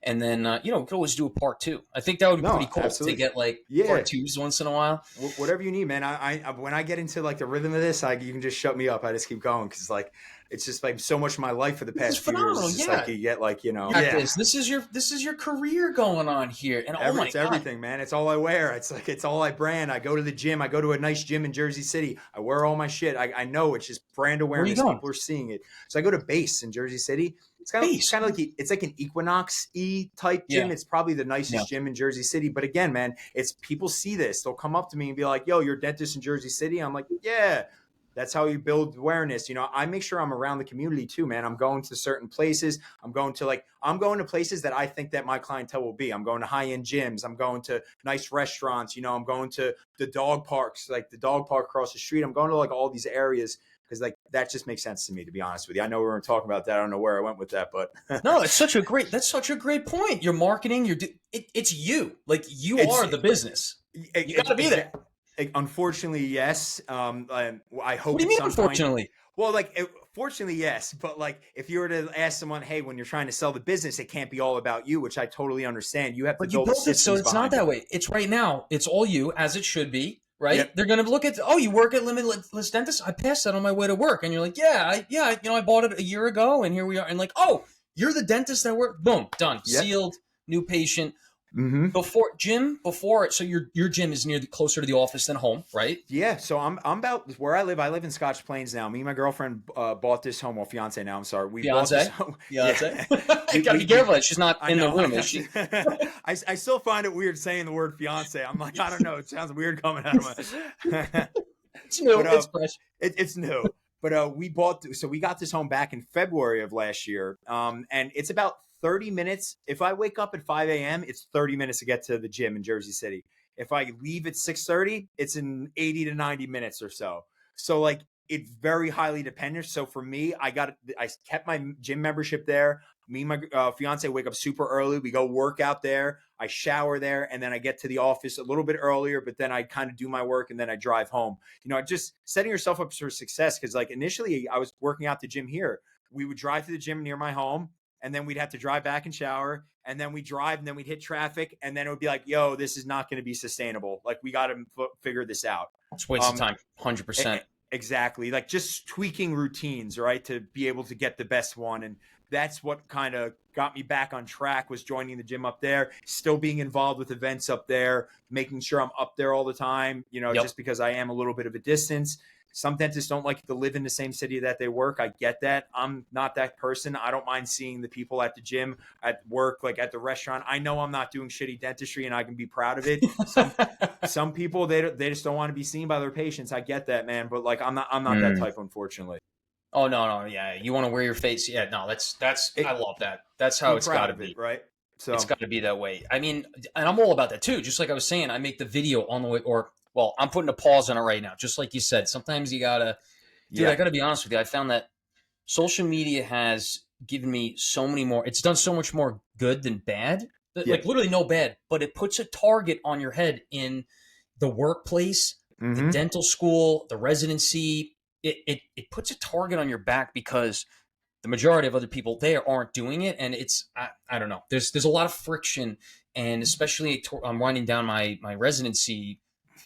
And then we could always do a part 2. I think that would be pretty cool to get like part 2s once in a while. Whatever you need, man. I when I get into like the rhythm of this, you can just shut me up. I just keep going because like it's just like so much of my life for the past few years. It's just like you get like This is your career going on here, and it's everything, man. It's all I wear. It's like it's all I brand. I go to the gym. I go to a nice gym in Jersey City. I wear all my shit. I know it's just brand awareness. People are seeing it. So I go to Base in Jersey City. It's kind of like it's like an Equinox-y type gym. Yeah. It's probably the nicest gym in Jersey City. But again, man, it's people see this. They'll come up to me and be like, "Yo, you're a dentist in Jersey City." I'm like, "Yeah." That's how you build awareness. I make sure I'm around the community too, man. I'm going to certain places. I'm going to places that I think that my clientele will be. I'm going to high-end gyms. I'm going to nice restaurants. I'm going to the dog parks, like the dog park across the street. I'm going to like all these areas because like that just makes sense to me, to be honest with you. I know we were talking about that. I don't know where I went with that, but no, that's such a great point. Your marketing, it's you. Like you are the business. You got to be there. Unfortunately, yes. I hope. What do you mean, unfortunately? Well, fortunately, yes. But like, if you were to ask someone, hey, when you're trying to sell the business, it can't be all about you, which I totally understand. You have to build it, so it's not that way. It's right now. It's all you, as it should be. Right? Yep. They're going to look at, you work at Limitless Dentist? I passed that on my way to work. And you're like, I bought it a year ago, and here we are. And like, you're the dentist that worked. Boom, done, sealed, new patient. Mm-hmm. Before, so your gym is closer to the office than home, right? Yeah. So I'm about where I live. I live in Scotch Plains now. Me and my girlfriend bought this home. Well, fiance now. I'm sorry. Bought this home. Fiance. You gotta be careful. She's not in the room, is she? I still find it weird saying the word fiance. I'm like, I don't know. It sounds weird coming out of my. It's new. It's fresh. It's new. But we got this home back in February of last year. And it's about 30 minutes. If I wake up at 5 a.m., it's 30 minutes to get to the gym in Jersey City. If I leave at 6:30, it's in 80 to 90 minutes or so. So like it's very highly dependent. So for me, I kept my gym membership there. Me and my fiance wake up super early. We go work out there. I shower there, and then I get to the office a little bit earlier, but then I kind of do my work and then I drive home. Just setting yourself up for success. Cause like initially I was working out the gym here. We would drive to the gym near my home, and then we'd have to drive back and shower, and then we drive, and then we'd hit traffic, and then it would be like, yo, this is not going to be sustainable. Like we got to figure this out. It's waste of time. 100%. Exactly. Like just tweaking routines, right? To be able to get the best one. And that's what kind of got me back on track, was joining the gym up there, still being involved with events up there, making sure I'm up there all the time, just because I am a little bit of a distance. Some dentists don't like to live in the same city that they work. I get that. I'm not that person. I don't mind seeing the people at the gym, at work, like at the restaurant. I know I'm not doing shitty dentistry, and I can be proud of it. Some people, they just don't want to be seen by their patients. I get that, man. But like, I'm not that type, unfortunately. Oh, no. Yeah. You want to wear your face. Yeah. No, I love that. That's how it's got to be. Right. So it's got to be that way. I mean, and I'm all about that too. Just like I was saying, I make the video on the way, I'm putting a pause on it right now. Just like you said, sometimes you gotta, I gotta be honest with you. I found that social media has given me so many more. It's done so much more good than bad. Like literally no bad, but it puts a target on your head in the workplace, the dental school, the residency. It puts a target on your back because the majority of other people there aren't doing it. And it's, I don't know, there's a lot of friction. And especially I'm winding down my residency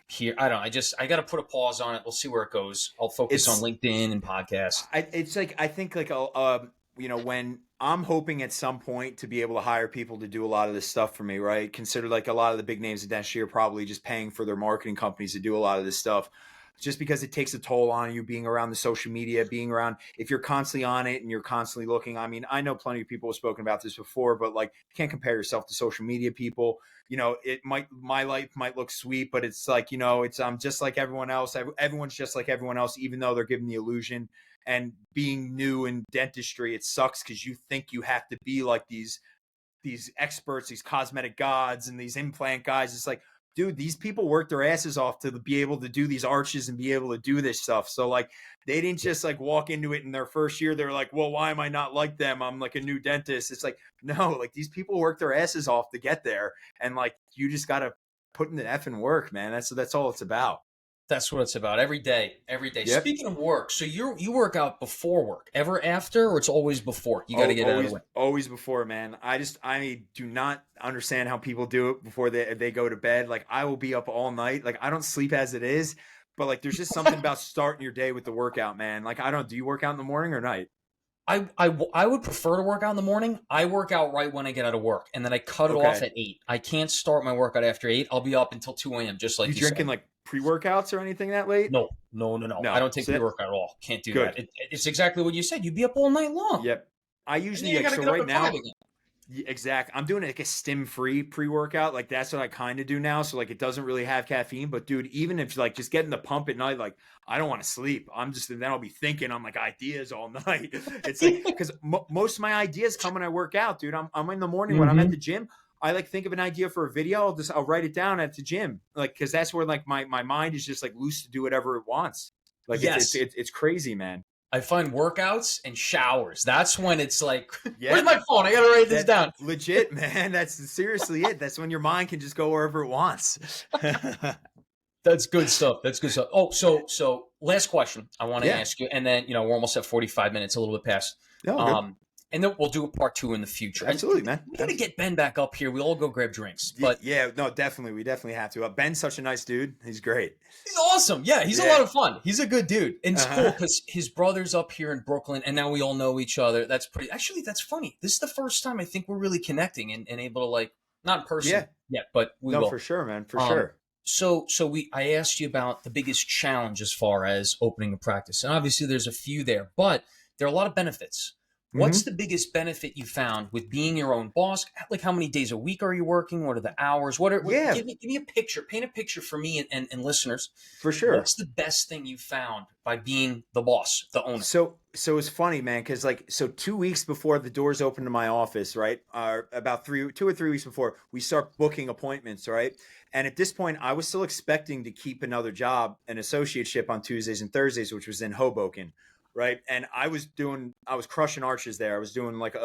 here. I don't know. I got to put a pause on it. We'll see where it goes. I'll focus on It's LinkedIn and podcasts. it's like I think like you know, when I'm hoping at some point to be able to hire people to do a lot of this stuff for me, right? Consider like a lot of the big names in dentistry are probably just paying for their marketing companies to do a lot of this stuff. Just because it takes a toll on you being around the social media, being around, if you're constantly on it and you're constantly looking. I mean, I know plenty of people have spoken about this before, but like you can't compare yourself to social media people. You know, my life might look sweet, but it's like, you know, it's just like everyone else. Everyone's just like everyone else, even though they're given the illusion. And being new in dentistry, it sucks because you think you have to be like these experts, these cosmetic gods and these implant guys. It's like, dude, these people work their asses off to be able to do these arches and be able to do this stuff. So like, they didn't just like walk into it in their first year. They're like, well, why am I not like them? I'm like a new dentist. It's like, no, like these people work their asses off to get there. And like, you just got to put in the effing work, man. That's all it's about. That's what it's about. Every day, every day. Yep. Speaking of work, so you work out before work, ever after, or it's always before? You got to get out of the way. Always before, man. I do not understand how people do it before they go to bed. Like I will be up all night. Like I don't sleep as it is, but like there's just something about starting your day with the workout, man. Like do you work out in the morning or night? I would prefer to work out in the morning. I work out right when I get out of work, and then I cut it off at 8. I can't start my workout after 8. I'll be up until 2 a.m. just like you drinking said. like pre-workouts or anything that late? No. I don't take pre-workout at all. Can't do that. It's exactly what you said. You'd be up all night long. Yep. I usually right now. Exactly. I'm doing like a stim-free pre-workout. Like that's what I kind of do now. So like it doesn't really have caffeine. But dude, even if like just getting the pump at night, like I don't want to sleep. Then I'll be thinking I'm like ideas all night. It's like because most of my ideas come when I work out, dude. I'm in the morning when I'm at the gym. I like think of an idea for a video. I'll write it down at the gym, like because that's where like my mind is just like loose to do whatever it wants. Like it's crazy, man. I find workouts and showers. That's when it's like, where's my phone? I got to write this down. Legit, man. That's seriously it. That's when your mind can just go wherever it wants. That's good stuff. Oh, so last question I want to ask you, and then, you know, we're almost at 45 minutes, a little bit past. And then we'll do a part 2 in the future. Absolutely, man. We got to get Ben back up here. We all go grab drinks. But definitely. We definitely have to. Ben's such a nice dude. He's great. He's awesome. Yeah, he's a lot of fun. He's a good dude. And it's cool because his brother's up here in Brooklyn, and now we all know each other. That's that's funny. This is the first time I think we're really connecting and able to, like, not in person yet, but we will. For sure, man. For sure. So I asked you about the biggest challenge as far as opening a practice. And obviously there's a few there, but there are a lot of benefits. What's the biggest benefit you found with being your own boss? Like, how many days a week are you working? What are the hours? Give me a picture. Paint a picture for me and listeners. For sure. What's the best thing you found by being the boss, the owner? So it's funny, man, because 2 weeks before the doors open to my office, right? About 2 or 3 weeks before, we start booking appointments, right? And at this point, I was still expecting to keep another job, an associateship on Tuesdays and Thursdays, which was in Hoboken. Right. And I was crushing arches there. I was doing like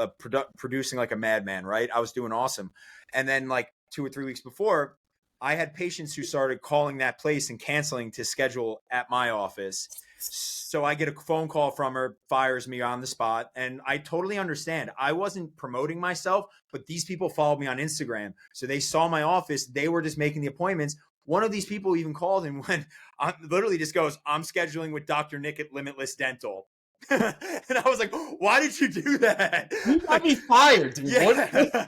producing like a madman. Right. I was doing awesome. And then like 2 or 3 weeks before, I had patients who started calling that place and canceling to schedule at my office. So I get a phone call from her, fires me on the spot. And I totally understand. I wasn't promoting myself, but these people followed me on Instagram. So they saw my office. They were just making the appointments. One of these people even called and went, literally just goes, I'm scheduling with Dr. Nick at Limitless Dental. And I was like, why did you do that? You got me fired, dude. Yeah.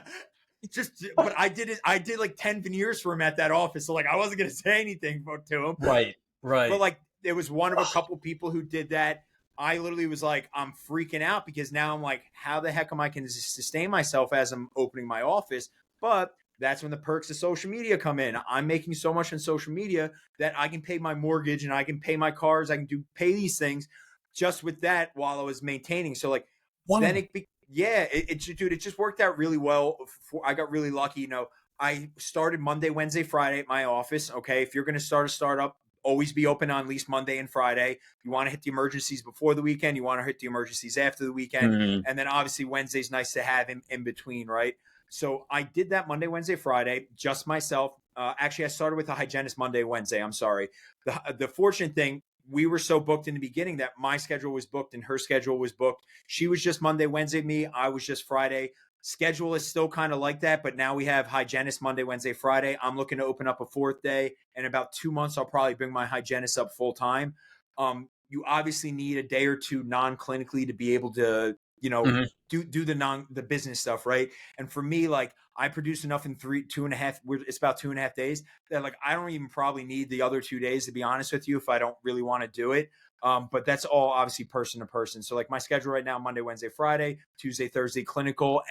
But I did like 10 veneers for him at that office. So like, I wasn't going to say anything to him. Right. But like, there was one of a couple people who did that. I literally was like, I'm freaking out because now I'm like, how the heck am I going to sustain myself as I'm opening my office? But that's when the perks of social media come in. I'm making so much on social media that I can pay my mortgage and I can pay my cars. I can pay these things just with that while I was maintaining. So like, then it just worked out really well. I got really lucky. You know, I started Monday, Wednesday, Friday at my office. Okay. If you're going to start a startup, always be open on at least Monday and Friday. You want to hit the emergencies before the weekend. You want to hit the emergencies after the weekend. And then obviously Wednesday's nice to have in between. Right. So I did that Monday, Wednesday, Friday, just myself. Actually, I started with a hygienist Monday, Wednesday. I'm sorry. The fortunate thing, we were so booked in the beginning that my schedule was booked and her schedule was booked. She was just Monday, Wednesday, me. I was just Friday. Schedule is still kind of like that, but now we have hygienist Monday, Wednesday, Friday. I'm looking to open up a fourth day. In about 2 months, I'll probably bring my hygienist up full time. You obviously need a day or two non-clinically to be able to, Mhm. do the business stuff, right? And for me, like I produce enough in 2.5. It's about 2.5 days that like I don't even probably need the other 2 days, to be honest with you, if I don't really want to do it. But that's all obviously person to person. So like my schedule right now, Monday, Wednesday, Friday, Tuesday, Thursday, clinical,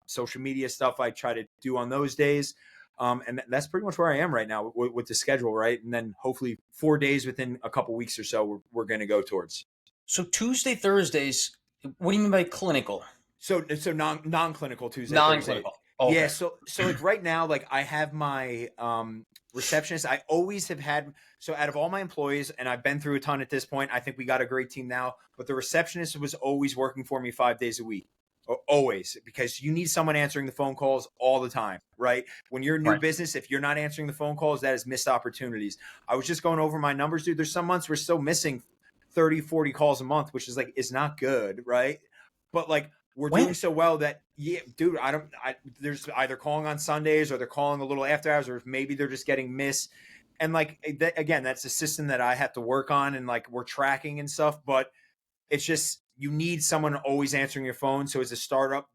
social media stuff I try to do on those days. And that's pretty much where I am right now with the schedule, right? And then hopefully 4 days within a couple weeks or so, we're going to go towards. So Tuesday, Thursdays, what do you mean by clinical? So non-clinical Tuesday, Thursday. Non-clinical. Yeah. Okay. So like right now, like I have my receptionist. I always have had. So out of all my employees, and I've been through a ton at this point, I think we got a great team now. But the receptionist was always working for me 5 days a week. Always, because you need someone answering the phone calls all the time, right? When you're a new Right. business, if you're not answering the phone calls, that is missed opportunities. I was just going over my numbers, dude. There's some months we're still missing 30, 40 calls a month, which is like, is not good, right? But like, we're When? doing so well that, yeah, dude, there's either calling on Sundays or they're calling a little after hours, or maybe they're just getting missed. And like, again, that's a system that I have to work on, and like we're tracking and stuff, but it's just, you need someone always answering your phone. So as a startup,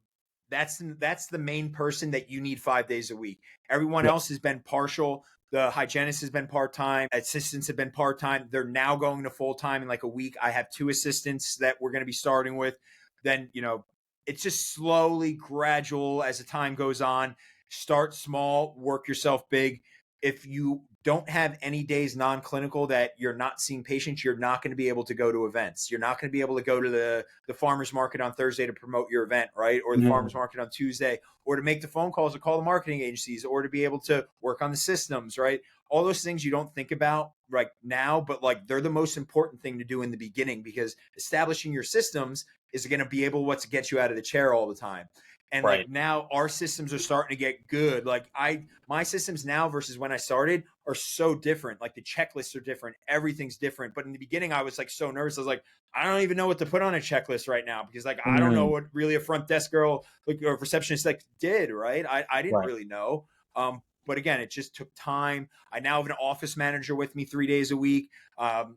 that's the main person that you need 5 days a week. Everyone Yeah. else has been partial. The hygienist has been part-time. Assistants have been part-time. They're now going to full-time in like a week. I have 2 assistants that we're going to be starting with. Then, it's just slowly gradual as the time goes on. Start small, work yourself big. If you don't have any days non-clinical that you're not seeing patients, you're not going to be able to go to events. You're not going to be able to go to the farmer's market on Thursday to promote your event, right? Or the farmer's market on Tuesday, or to make the phone calls or call the marketing agencies, or to be able to work on the systems, right? All those things you don't think about right now, but like they're the most important thing to do in the beginning, because establishing your systems is going to be able to get you out of the chair all the time. And Right. like now our systems are starting to get good. Like my systems now versus when I started are so different. Like the checklists are different. Everything's different. But in the beginning, I was like so nervous. I was like, I don't even know what to put on a checklist right now, because like I don't know what really a front desk girl, like a receptionist, like did, right? I didn't Right. really know. But again, it just took time. I now have an office manager with me 3 days a week.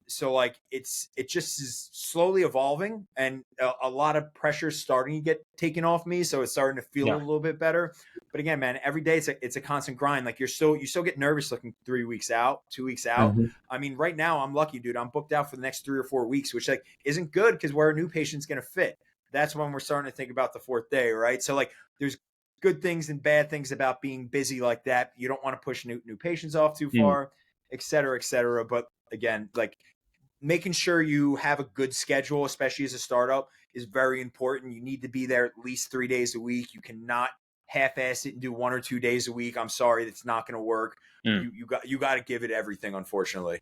So like it just is slowly evolving, and a lot of pressure is starting to get taken off me. So it's starting to feel a Yeah. little bit better. But again, man, every day it's a constant grind. Like you still get nervous looking 3 weeks out, 2 weeks out. Mhm. I mean, right now I'm lucky, dude. I'm booked out for the next 3 or 4 weeks, which like isn't good, because where a new patient's going to fit. That's when we're starting to think about the fourth day, right? So like there's good things and bad things about being busy like that. You don't want to push new patients off too far, et cetera, et cetera. But again, like making sure you have a good schedule, especially as a startup, is very important. You need to be there at least 3 days a week. You cannot half-ass it and do 1 or 2 days a week. I'm sorry, that's not going to work. Mm. You got to give it everything, unfortunately.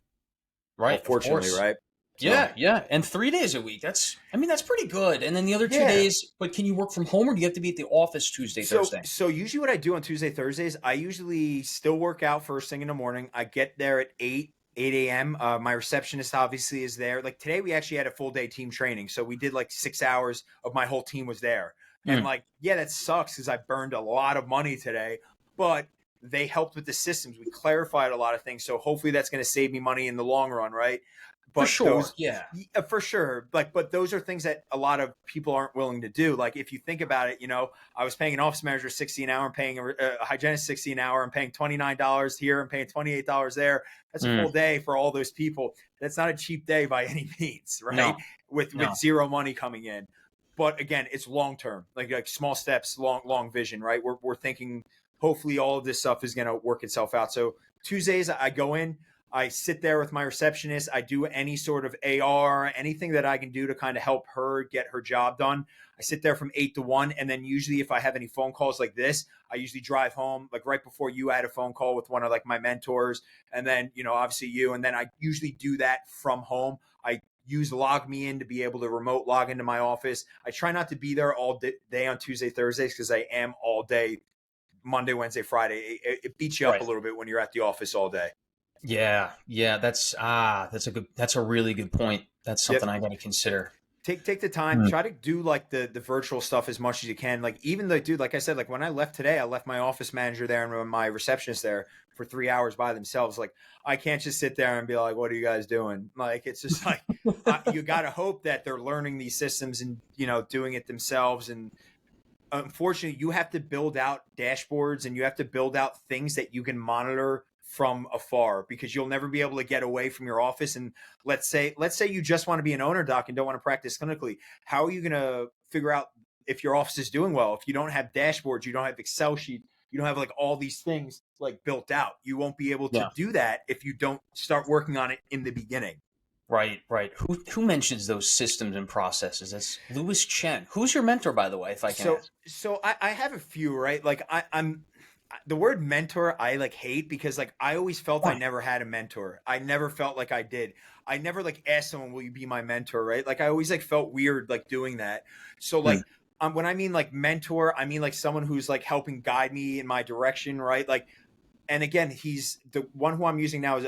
Right. Well, Of fortunately, course. right? Yeah. Yeah. And 3 days a week. That's pretty good. And then the other 2 days, but can you work from home, or do you have to be at the office Tuesday, Thursday? So usually what I do on Tuesday, Thursdays, I usually still work out first thing in the morning. I get there at 8 a.m. My receptionist obviously is there. Like today, we actually had a full day team training. So we did like 6 hours of my whole team was there. And Mm. like, yeah, that sucks because I burned a lot of money today, but they helped with the systems. We clarified a lot of things. So hopefully that's going to save me money in the long run, right? For But sure. Yeah. for sure. Like, but those are things that a lot of people aren't willing to do. Like, if you think about it, I was paying an office manager 60 an hour, and paying a hygienist 60 an hour, and paying $29 here, and paying $28 there. That's a Mm. full day for all those people. That's not a cheap day by any means, right? No. With zero money coming in. But again, it's long term, like small steps, long vision, right? We're thinking hopefully all of this stuff is going to work itself out. So Tuesdays I go in, I sit there with my receptionist. I do any sort of AR, anything that I can do to kind of help her get her job done. I sit there from 8 to 1. And then usually if I have any phone calls like this, I usually drive home, like right before you had a phone call with one of like my mentors. And then, obviously you. And then I usually do that from home. I use LogMeIn to be able to remote log into my office. I try not to be there all day on Tuesday, Thursdays, because I am all day Monday, Wednesday, Friday. It beats you up Right. a little bit when you're at the office all day. Yeah. Yeah. That's a really good point. That's something I got to consider. Take the time, try to do like the virtual stuff as much as you can. Like even the dude, like I said, like when I left today, I left my office manager there and my receptionist there for 3 hours by themselves. Like I can't just sit there and be like, what are you guys doing? Like, it's just like, you got to hope that they're learning these systems and, you know, doing it themselves. And unfortunately, you have to build out dashboards and you have to build out things that you can monitor from afar, because you'll never be able to get away from your office. And let's say you just want to be an owner doc and don't want to practice clinically. How are you going to figure out if your office is doing well if you don't have dashboards, you don't have Excel sheets, you don't have like all these things like built out? You won't be able to do that if you don't start working on it in the beginning. Right. Who mentions those systems and processes? That's Louis Chen. Who's your mentor, by the way, if I can ask? So I have a few, right? Like I'm the word mentor I like hate, because like I always felt I never had a mentor. I never felt like I did. I never like asked someone, will you be my mentor? Right. Like I always like felt weird like doing that. So like when I mean like mentor, I mean like someone who's like helping guide me in my direction. Right. Like, and again, he's the one who I'm using now is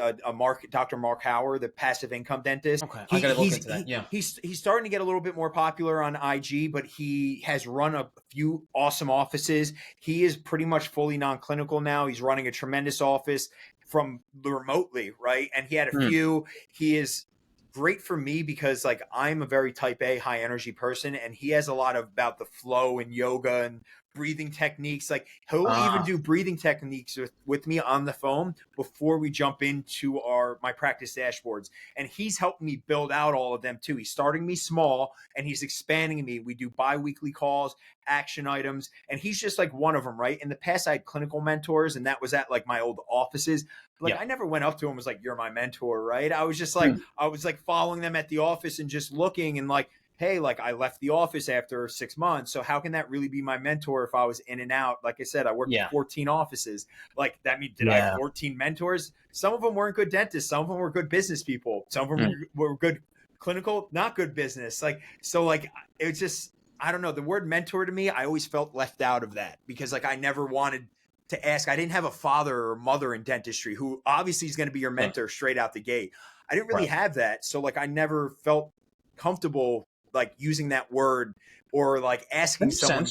Dr. Mark Hauer, the passive income dentist. Okay, I gotta look into that. Yeah, he's starting to get a little bit more popular on IG, but he has run a few awesome offices. He is pretty much fully non-clinical now. He's running a tremendous office from remotely, right? And he had a few. He is great for me because like I'm a very type A, high energy person, and he has a lot about the flow and yoga and breathing techniques. Like he'll even do breathing techniques with me on the phone before we jump into my practice dashboards. And he's helping me build out all of them too. He's starting me small and he's expanding me. We do bi-weekly calls, action items, and he's just like one of them, right? In the past, I had clinical mentors, and that was at like my old offices. Like I never went up to him and was like, you're my mentor, right? I was just like, I was like following them at the office and just looking and like, hey, like I left the office after 6 months. So how can that really be my mentor if I was in and out? Like I said, I worked in 14 offices. Like that means, did I have 14 mentors? Some of them weren't good dentists. Some of them were good business people. Some of them were good clinical, not good business. Like, so like, it's just, I don't know. The word mentor to me, I always felt left out of that because like I never wanted to ask. I didn't have a father or mother in dentistry who obviously is going to be your mentor straight out the gate. I didn't really have that. So like I never felt comfortable like using that word or like asking someone.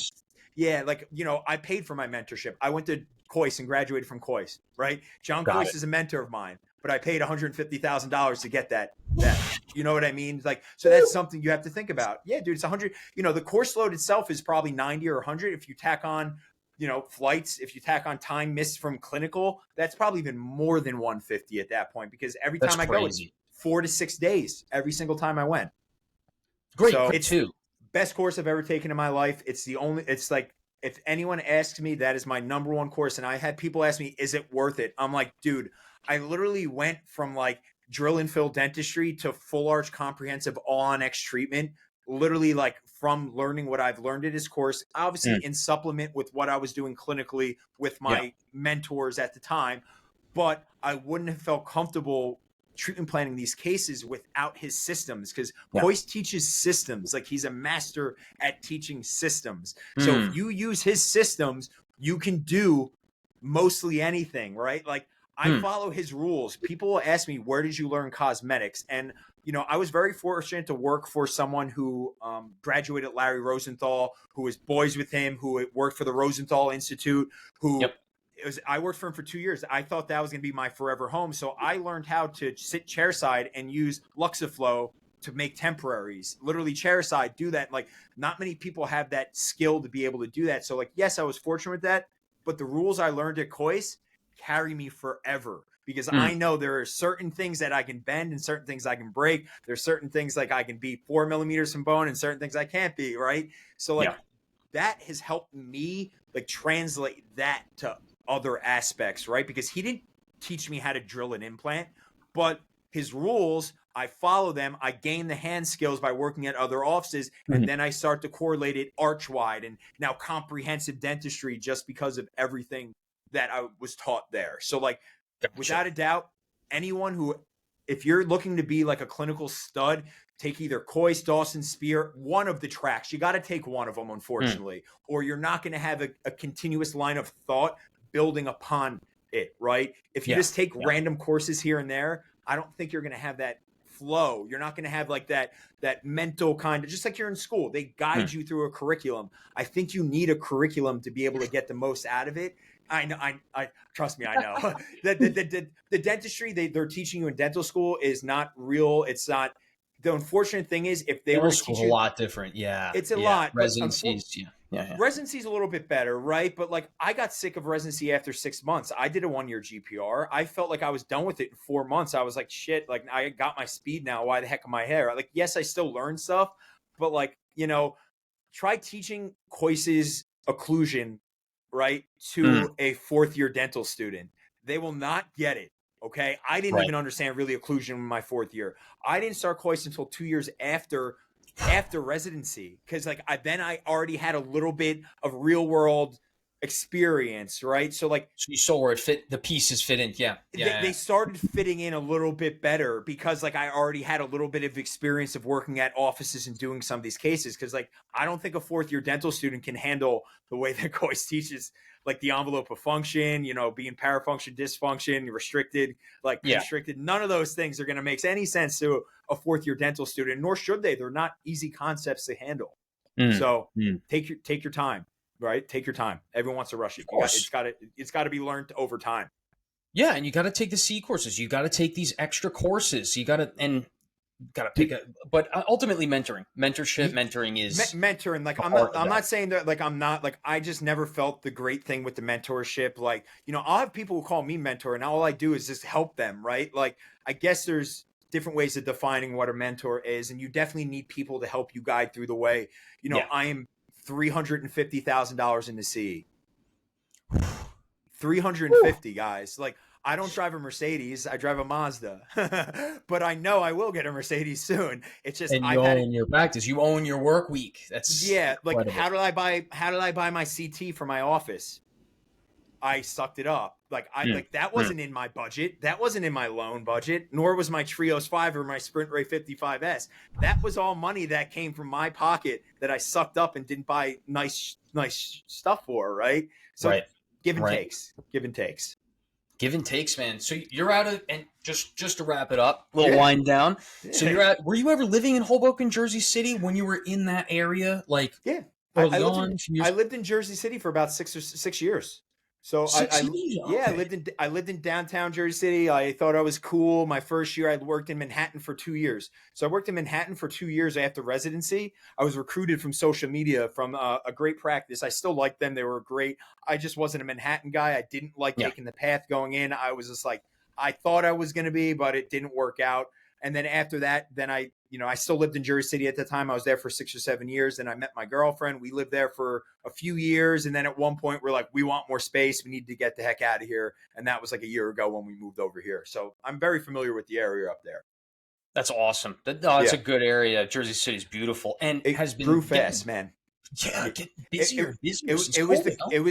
Yeah, like, you know, I paid for my mentorship. I went to Coyce and graduated from Coyce, right? John Coyce is a mentor of mine, but I paid $150,000 to get that. You know what I mean? Like, so that's something you have to think about. Yeah, dude, it's 100. You know, the course load itself is probably 90 or 100. If you tack on, you know, flights, if you tack on time missed from clinical, that's probably even more than 150 at that point, because every time I go, it's 4 to 6 days every single time I went. Great. So it's the best course I've ever taken in my life. It's like, if anyone asks me, that is my number one course. And I had people ask me, is it worth it? I'm like, dude, I literally went from like drill and fill dentistry to full arch comprehensive all on X treatment. Literally like from learning what I've learned in his course, obviously in supplement with what I was doing clinically with my mentors at the time. But I wouldn't have felt comfortable treatment planning these cases without his systems, because Coyce teaches systems. Like he's a master at teaching systems. So if you use his systems, you can do mostly anything, right? Like I follow his rules. People will ask me, where did you learn cosmetics? And, you know, I was very fortunate to work for someone who graduated Larry Rosenthal, who was boys with him, who worked for the Rosenthal Institute, who I worked for him for 2 years. I thought that was going to be my forever home. So I learned how to sit chairside and use Luxaflow to make temporaries, literally chairside, do that. Like not many people have that skill to be able to do that. So like, yes, I was fortunate with that, but the rules I learned at Coyce carry me forever, because I know there are certain things that I can bend and certain things I can break. There's certain things like I can be 4 millimeters from bone and certain things I can't be, right? So like that has helped me like translate that to other aspects, right? Because he didn't teach me how to drill an implant, but his rules, I follow them. I gain the hand skills by working at other offices, and then I start to correlate it arch-wide and now comprehensive dentistry just because of everything that I was taught there. So like, without a doubt, anyone who, if you're looking to be like a clinical stud, take either Coyce, Dawson, Spear, one of the tracks. You got to take one of them, unfortunately, or you're not going to have a continuous line of thought building upon it, right? If you just take random courses here and there, I don't think you're going to have that flow. You're not going to have like that mental kind of, just like you're in school. They guide you through a curriculum. I think you need a curriculum to be able to get the most out of it. I know. I trust me. I know the dentistry they're teaching you in dental school is not real. It's not. The unfortunate thing is, if they were to teach a you, lot different. Yeah, it's a lot. Residencies. Yeah. Residency's a little bit better, right? But like, I got sick of residency after 6 months. I did a 1-year GPR. I felt like I was done with it in 4 months. I was like, shit, like I got my speed now. Why the heck am I here? Like, yes, I still learn stuff, but like, try teaching Coise's occlusion, right, to a 4th-year dental student. They will not get it. Okay. I didn't even understand really occlusion in my 4th year. I didn't start Coise until 2 years after residency, because like I already had a little bit of real world experience, right? So you saw where the pieces fit in. They started fitting in a little bit better because like I already had a little bit of experience of working at offices and doing some of these cases, because like I don't think a 4th-year dental student can handle the way that Coise teaches, like the envelope of function, being parafunction, dysfunction, restricted, constricted. None of those things are going to make any sense to a 4th-year dental student, nor should they. They're not easy concepts to handle. So take your time, right? Take your time. Everyone wants to rush it. It's got to be learned over time. Yeah, and you got to take the C courses. You got to take these extra courses. You got to pick but ultimately mentoring, mentoring is mentoring. Like I'm not saying that like I'm not like, I just never felt the great thing with the mentorship. Like, I'll have people who call me mentor and all I do is just help them, right? Like, I guess there's different ways of defining what a mentor is, and you definitely need people to help you guide through the way. I am $350,000 in the CE. 350 guys. Like, I don't drive a Mercedes. I drive a Mazda, but I know I will get a Mercedes soon. It's just, and you own your practice. You own your work week. That's incredible. Like, how did I buy my CT for my office? I sucked it up. Like, that wasn't in my budget. That wasn't in my loan budget, nor was my Trios 5 or my Sprint Ray 55S. That was all money that came from my pocket that I sucked up and didn't buy nice stuff for. Right. So give and takes. Give and takes, man. So you're out of, and just to wrap it up, a little wind down. Yeah. So were you ever living in Hoboken, Jersey City when you were in that area? Like, I lived in Jersey City for about 6 years. So I lived in downtown Jersey City. I thought I was cool. My first year, I worked in Manhattan for 2 years. So I worked in Manhattan for 2 years after residency. I was recruited from social media from a great practice. I still liked them. They were great. I just wasn't a Manhattan guy. I didn't like taking the path going in. I was just like, I thought I was going to be, but it didn't work out. And then after that, I still lived in Jersey City at the time. I was there for 6 or 7 years. Then I met my girlfriend. We lived there for a few years. And then at one point, we're like, we want more space. We need to get the heck out of here. And that was like a year ago when we moved over here. So I'm very familiar with the area up there. That's awesome. It's a good area. Jersey City is beautiful. And it has been grew fast, man. Yeah, getting busier and busier. It was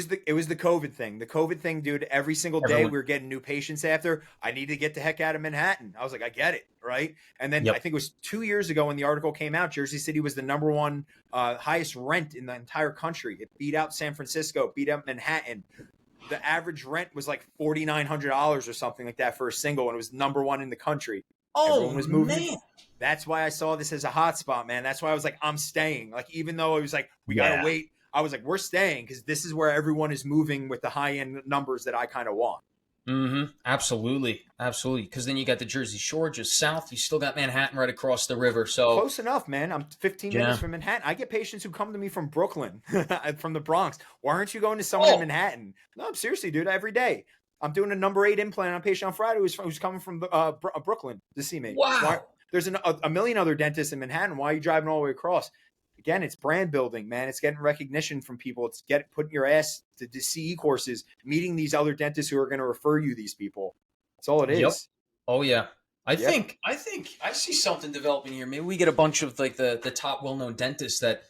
the COVID thing. The COVID thing, dude. Every single day we were getting new patients after. I need to get the heck out of Manhattan. I was like, I get it, right? And then I think it was 2 years ago when the article came out, Jersey City was the number one highest rent in the entire country. It beat out San Francisco, beat out Manhattan. The average rent was like $4,900 or something like that for a single, and it was number one in the country. Everyone was moving. Man. That's why I saw this as a hot spot, man. That's why I was like, I'm staying. Like, even though it was like, we got to wait, I was like, we're staying because this is where everyone is moving with the high end numbers that I kind of want. Absolutely. Because then you got the Jersey Shore just south. You still got Manhattan right across the river. So close enough, man. I'm 15 minutes from Manhattan. I get patients who come to me from Brooklyn, from the Bronx. Why aren't you going to someone in Manhattan? No, I'm seriously, dude. Every day. I'm doing a number 8 implant on a patient on Friday who's coming from Brooklyn to see me. Wow. There's a million other dentists in Manhattan. Why are you driving all the way across? Again, it's brand building, man. It's getting recognition from people. It's putting your ass to CE courses, meeting these other dentists who are going to refer you these people. That's all it is. Yep. Oh, yeah. I think I see something developing here. Maybe we get a bunch of like the top well-known dentists that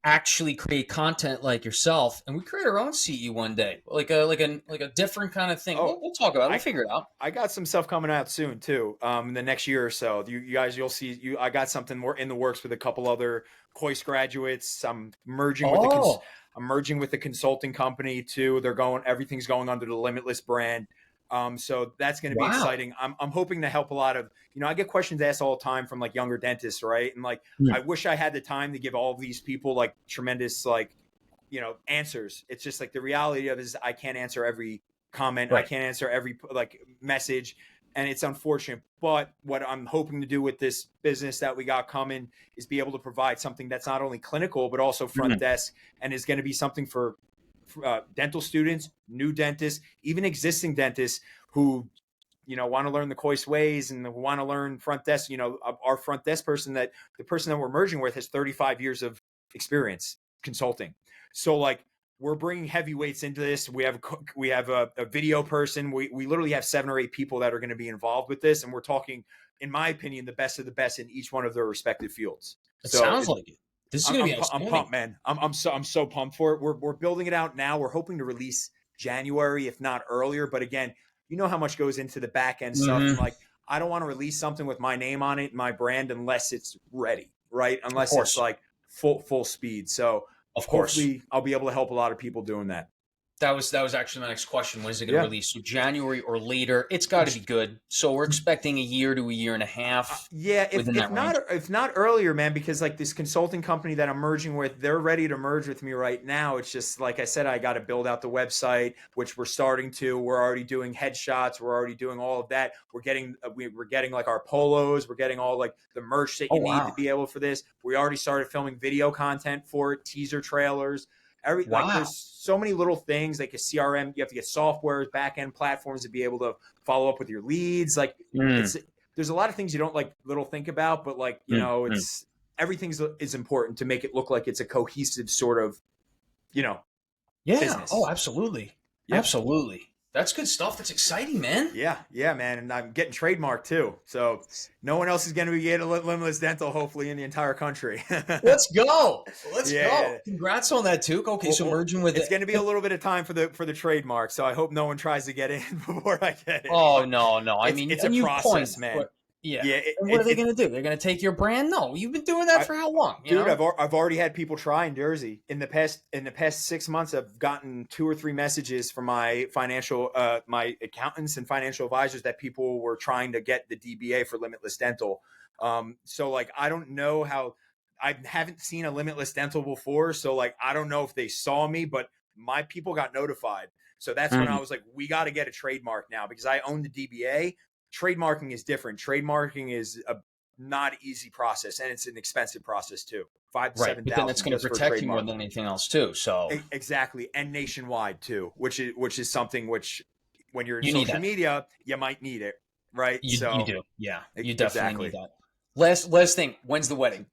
actually create content like yourself, and we create our own CE one day, like a different kind of thing. We'll talk about it. We'll figure it out. I got some stuff coming out soon too. In the next year or so, you guys, you'll see. I got something more in the works with a couple other Coise graduates. I'm merging with the consulting company too. Everything's going under the Limitless brand. So that's going to be Wow. exciting. I'm hoping to help a lot of, I get questions asked all the time from like younger dentists, right? And like, I wish I had the time to give all of these people like tremendous, like, answers. It's just like the reality of it is I can't answer every comment. I Right. can't answer every like message. And it's unfortunate. But what I'm hoping to do with this business that we got coming is be able to provide something that's not only clinical, but also front desk, and is going to be something for dental students, new dentists, even existing dentists who, want to learn the Coist ways and want to learn front desk. Our front desk person, the person that we're merging with, has 35 years of experience consulting. So like, we're bringing heavyweights into this. We have a video person. We literally have 7 or 8 people that are going to be involved with this, and we're talking, in my opinion, the best of the best in each one of their respective fields. It So sounds like it. This is going to be I'm outstanding. pumped, man. I'm so pumped for it. We're building it out now. We're hoping to release January, if not earlier. But again, you know how much goes into the back end stuff, and like, I don't want to release something with my name on it, my brand, unless it's ready, right? Unless it's like full speed. So of course, hopefully I'll be able to help a lot of people doing that. That was actually my next question. When is it going to release? So January or later? It's got to be good. So we're expecting a year to a year and a half. If not earlier, man, because like this consulting company that I'm merging with, they're ready to merge with me right now. It's just like I said, I got to build out the website, which we're starting to. We're already doing headshots. We're already doing all of that. We're getting like our polos. We're getting all like the merch that you need to be able for this. We already started filming video content for it, teaser trailers. Like there's so many little things like a CRM. You have to get softwares, back end platforms to be able to follow up with your leads. Like there's a lot of things you don't like little think about, but like, it's everything is important to make it look like it's a cohesive sort of, business. Oh, absolutely. Yep. Absolutely. That's good stuff. That's exciting, man. Yeah, man. And I'm getting trademarked too. So no one else is going to be getting Limitless Dental, hopefully, in the entire country. Let's go. Go. Congrats on that too. Okay, so merging with it's going to be a little bit of time for the trademark. So I hope no one tries to get in before I get in. Oh, no. I mean, it's a process, man. What are they going to do? They're going to take your brand? No, you've been doing that for how long? Dude, I've already had people try in Jersey in the past 6 months. I've gotten 2 or 3 messages from my my accountants and financial advisors that people were trying to get the DBA for Limitless Dental. So like, I don't know how. I haven't seen a Limitless Dental before, so like, I don't know if they saw me, but my people got notified. So that's when I was like, we got to get a trademark now because I own the DBA. Trademarking is different. Trademarking is a not easy process, and it's an expensive process too. $5,000 to $7,000. But then it's going to protect you more than anything else too. So exactly, and nationwide too, which is something which, when you're in social media, you might need it, right? You do, yeah. You definitely need that. Last thing. When's the wedding?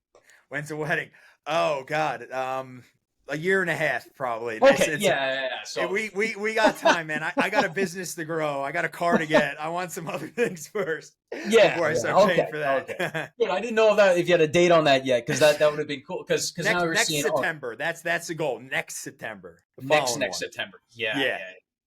Oh God. A year and a half, probably. Okay. Yeah. So we got time, man. I got a business to grow. I got a car to get. I want some other things first. Before I start paying for that. Okay. Yeah, I didn't know if you had a date on that yet, because that would have been cool. Because now we're next seeing September. That's the goal. Next September. Next September. Yeah.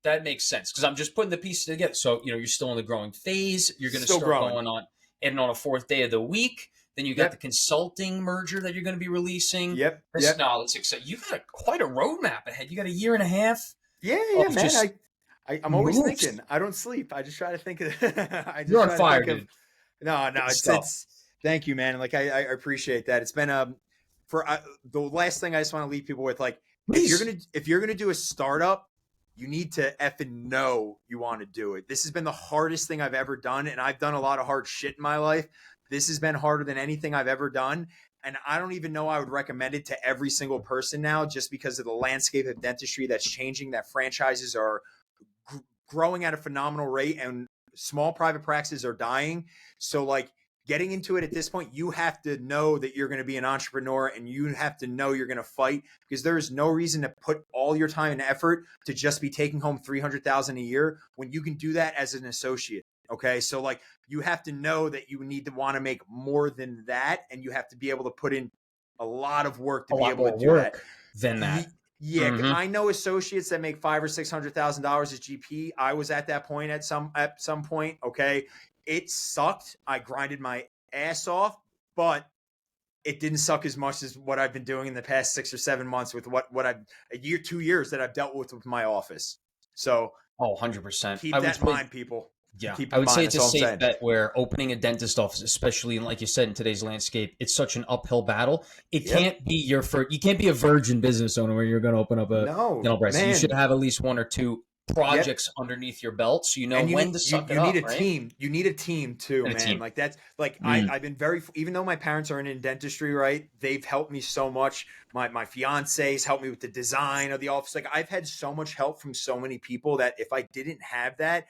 That makes sense, because I'm just putting the pieces together. So you're still in the growing phase. You're going to start going on, and on a 4th day of the week. Then you got the consulting merger that you're going to be releasing. Yep. No, it's exciting. You got quite a roadmap ahead. You got a year and a half. Yeah, man. I'm always thinking. I don't sleep. I just try to think of. You're on fire, dude. No. It's. Thank you, man. Like I appreciate that. It's been the last thing I just want to leave people with, like, if you're gonna do a startup, you need to effing know you want to do it. This has been the hardest thing I've ever done, and I've done a lot of hard shit in my life. This has been harder than anything I've ever done. And I don't even know I would recommend it to every single person now, just because of the landscape of dentistry that's changing, that franchises are growing at a phenomenal rate and small private practices are dying. So like, getting into it at this point, you have to know that you're going to be an entrepreneur, and you have to know you're going to fight, because there is no reason to put all your time and effort to just be taking home $300,000 a year when you can do that as an associate. Okay. So like, you have to know that you need to want to make more than that. And you have to be able to put in a lot of work to be able to do that. Than that. Yeah. I know associates that make $500,000 or $600,000 as GP. I was at that point at some point. Okay. It sucked. I grinded my ass off, but it didn't suck as much as what I've been doing in the past 6 or 7 months with what I've a year, 2 years that I've dealt with my office. So Oh, 100%. keep I would that in say, mind, people. yeah, Keep I in would say mind. it's That's a all I'm safe saying. bet where opening a dentist office, especially like you said in today's landscape, it's such an uphill battle. It Yep. can't be your first. You can't be a virgin business owner where you're going to open up a No, dental practice. You should man. have at least one or two Yep. projects underneath your belt, so you know And when to suck it you need up, a right? team. You need a team too, And a man. team. Like that's like Mm. I've been very, even though my parents aren't in dentistry, right? They've helped me so much. My fiance's helped me with the design of the office. Like I've had so much help from so many people that if I didn't have that,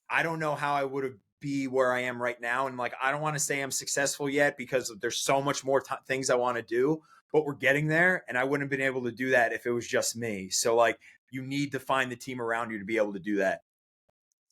I don't know how I would have be where I am right now. And like I don't want to say I'm successful yet because there's so much more things I want to do, but we're getting there. And I wouldn't have been able to do that if it was just me. So like you need to find the team around you to be able to do that.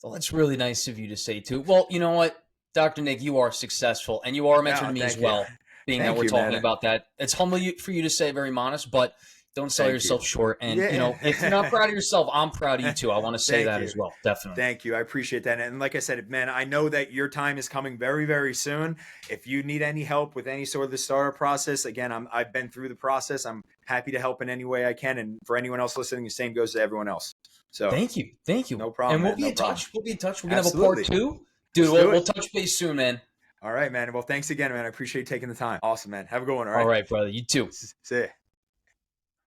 Well, that's really nice of you to say too. Well, you know what, Dr. Nick, you are successful, and you are a mentor No, to me as thank you. well. Being that Thank we're you, talking man. about that, it's humble for you to say, very modest, but don't sell Thank yourself you. short. And you Yeah. know, if you're not proud of yourself, I'm proud of you too. I want to say Thank that you. as well, definitely. Thank you. I appreciate that. And like I said, man, I know that your time is coming very, very soon. If you need any help with any sort of the startup process, again, I've been through the process. I'm happy to help in any way I can. And for anyone else listening, the same goes to everyone else. So Thank you, no problem, and we'll man. be No in problem. touch. We'll be in touch. We're gonna have a Absolutely. part two, dude. Let's do We'll it. touch base soon, man. All right, man. Well, thanks again, man. I appreciate you taking the time. Awesome, man. Have a good one. All right. All right, brother. You too. See ya.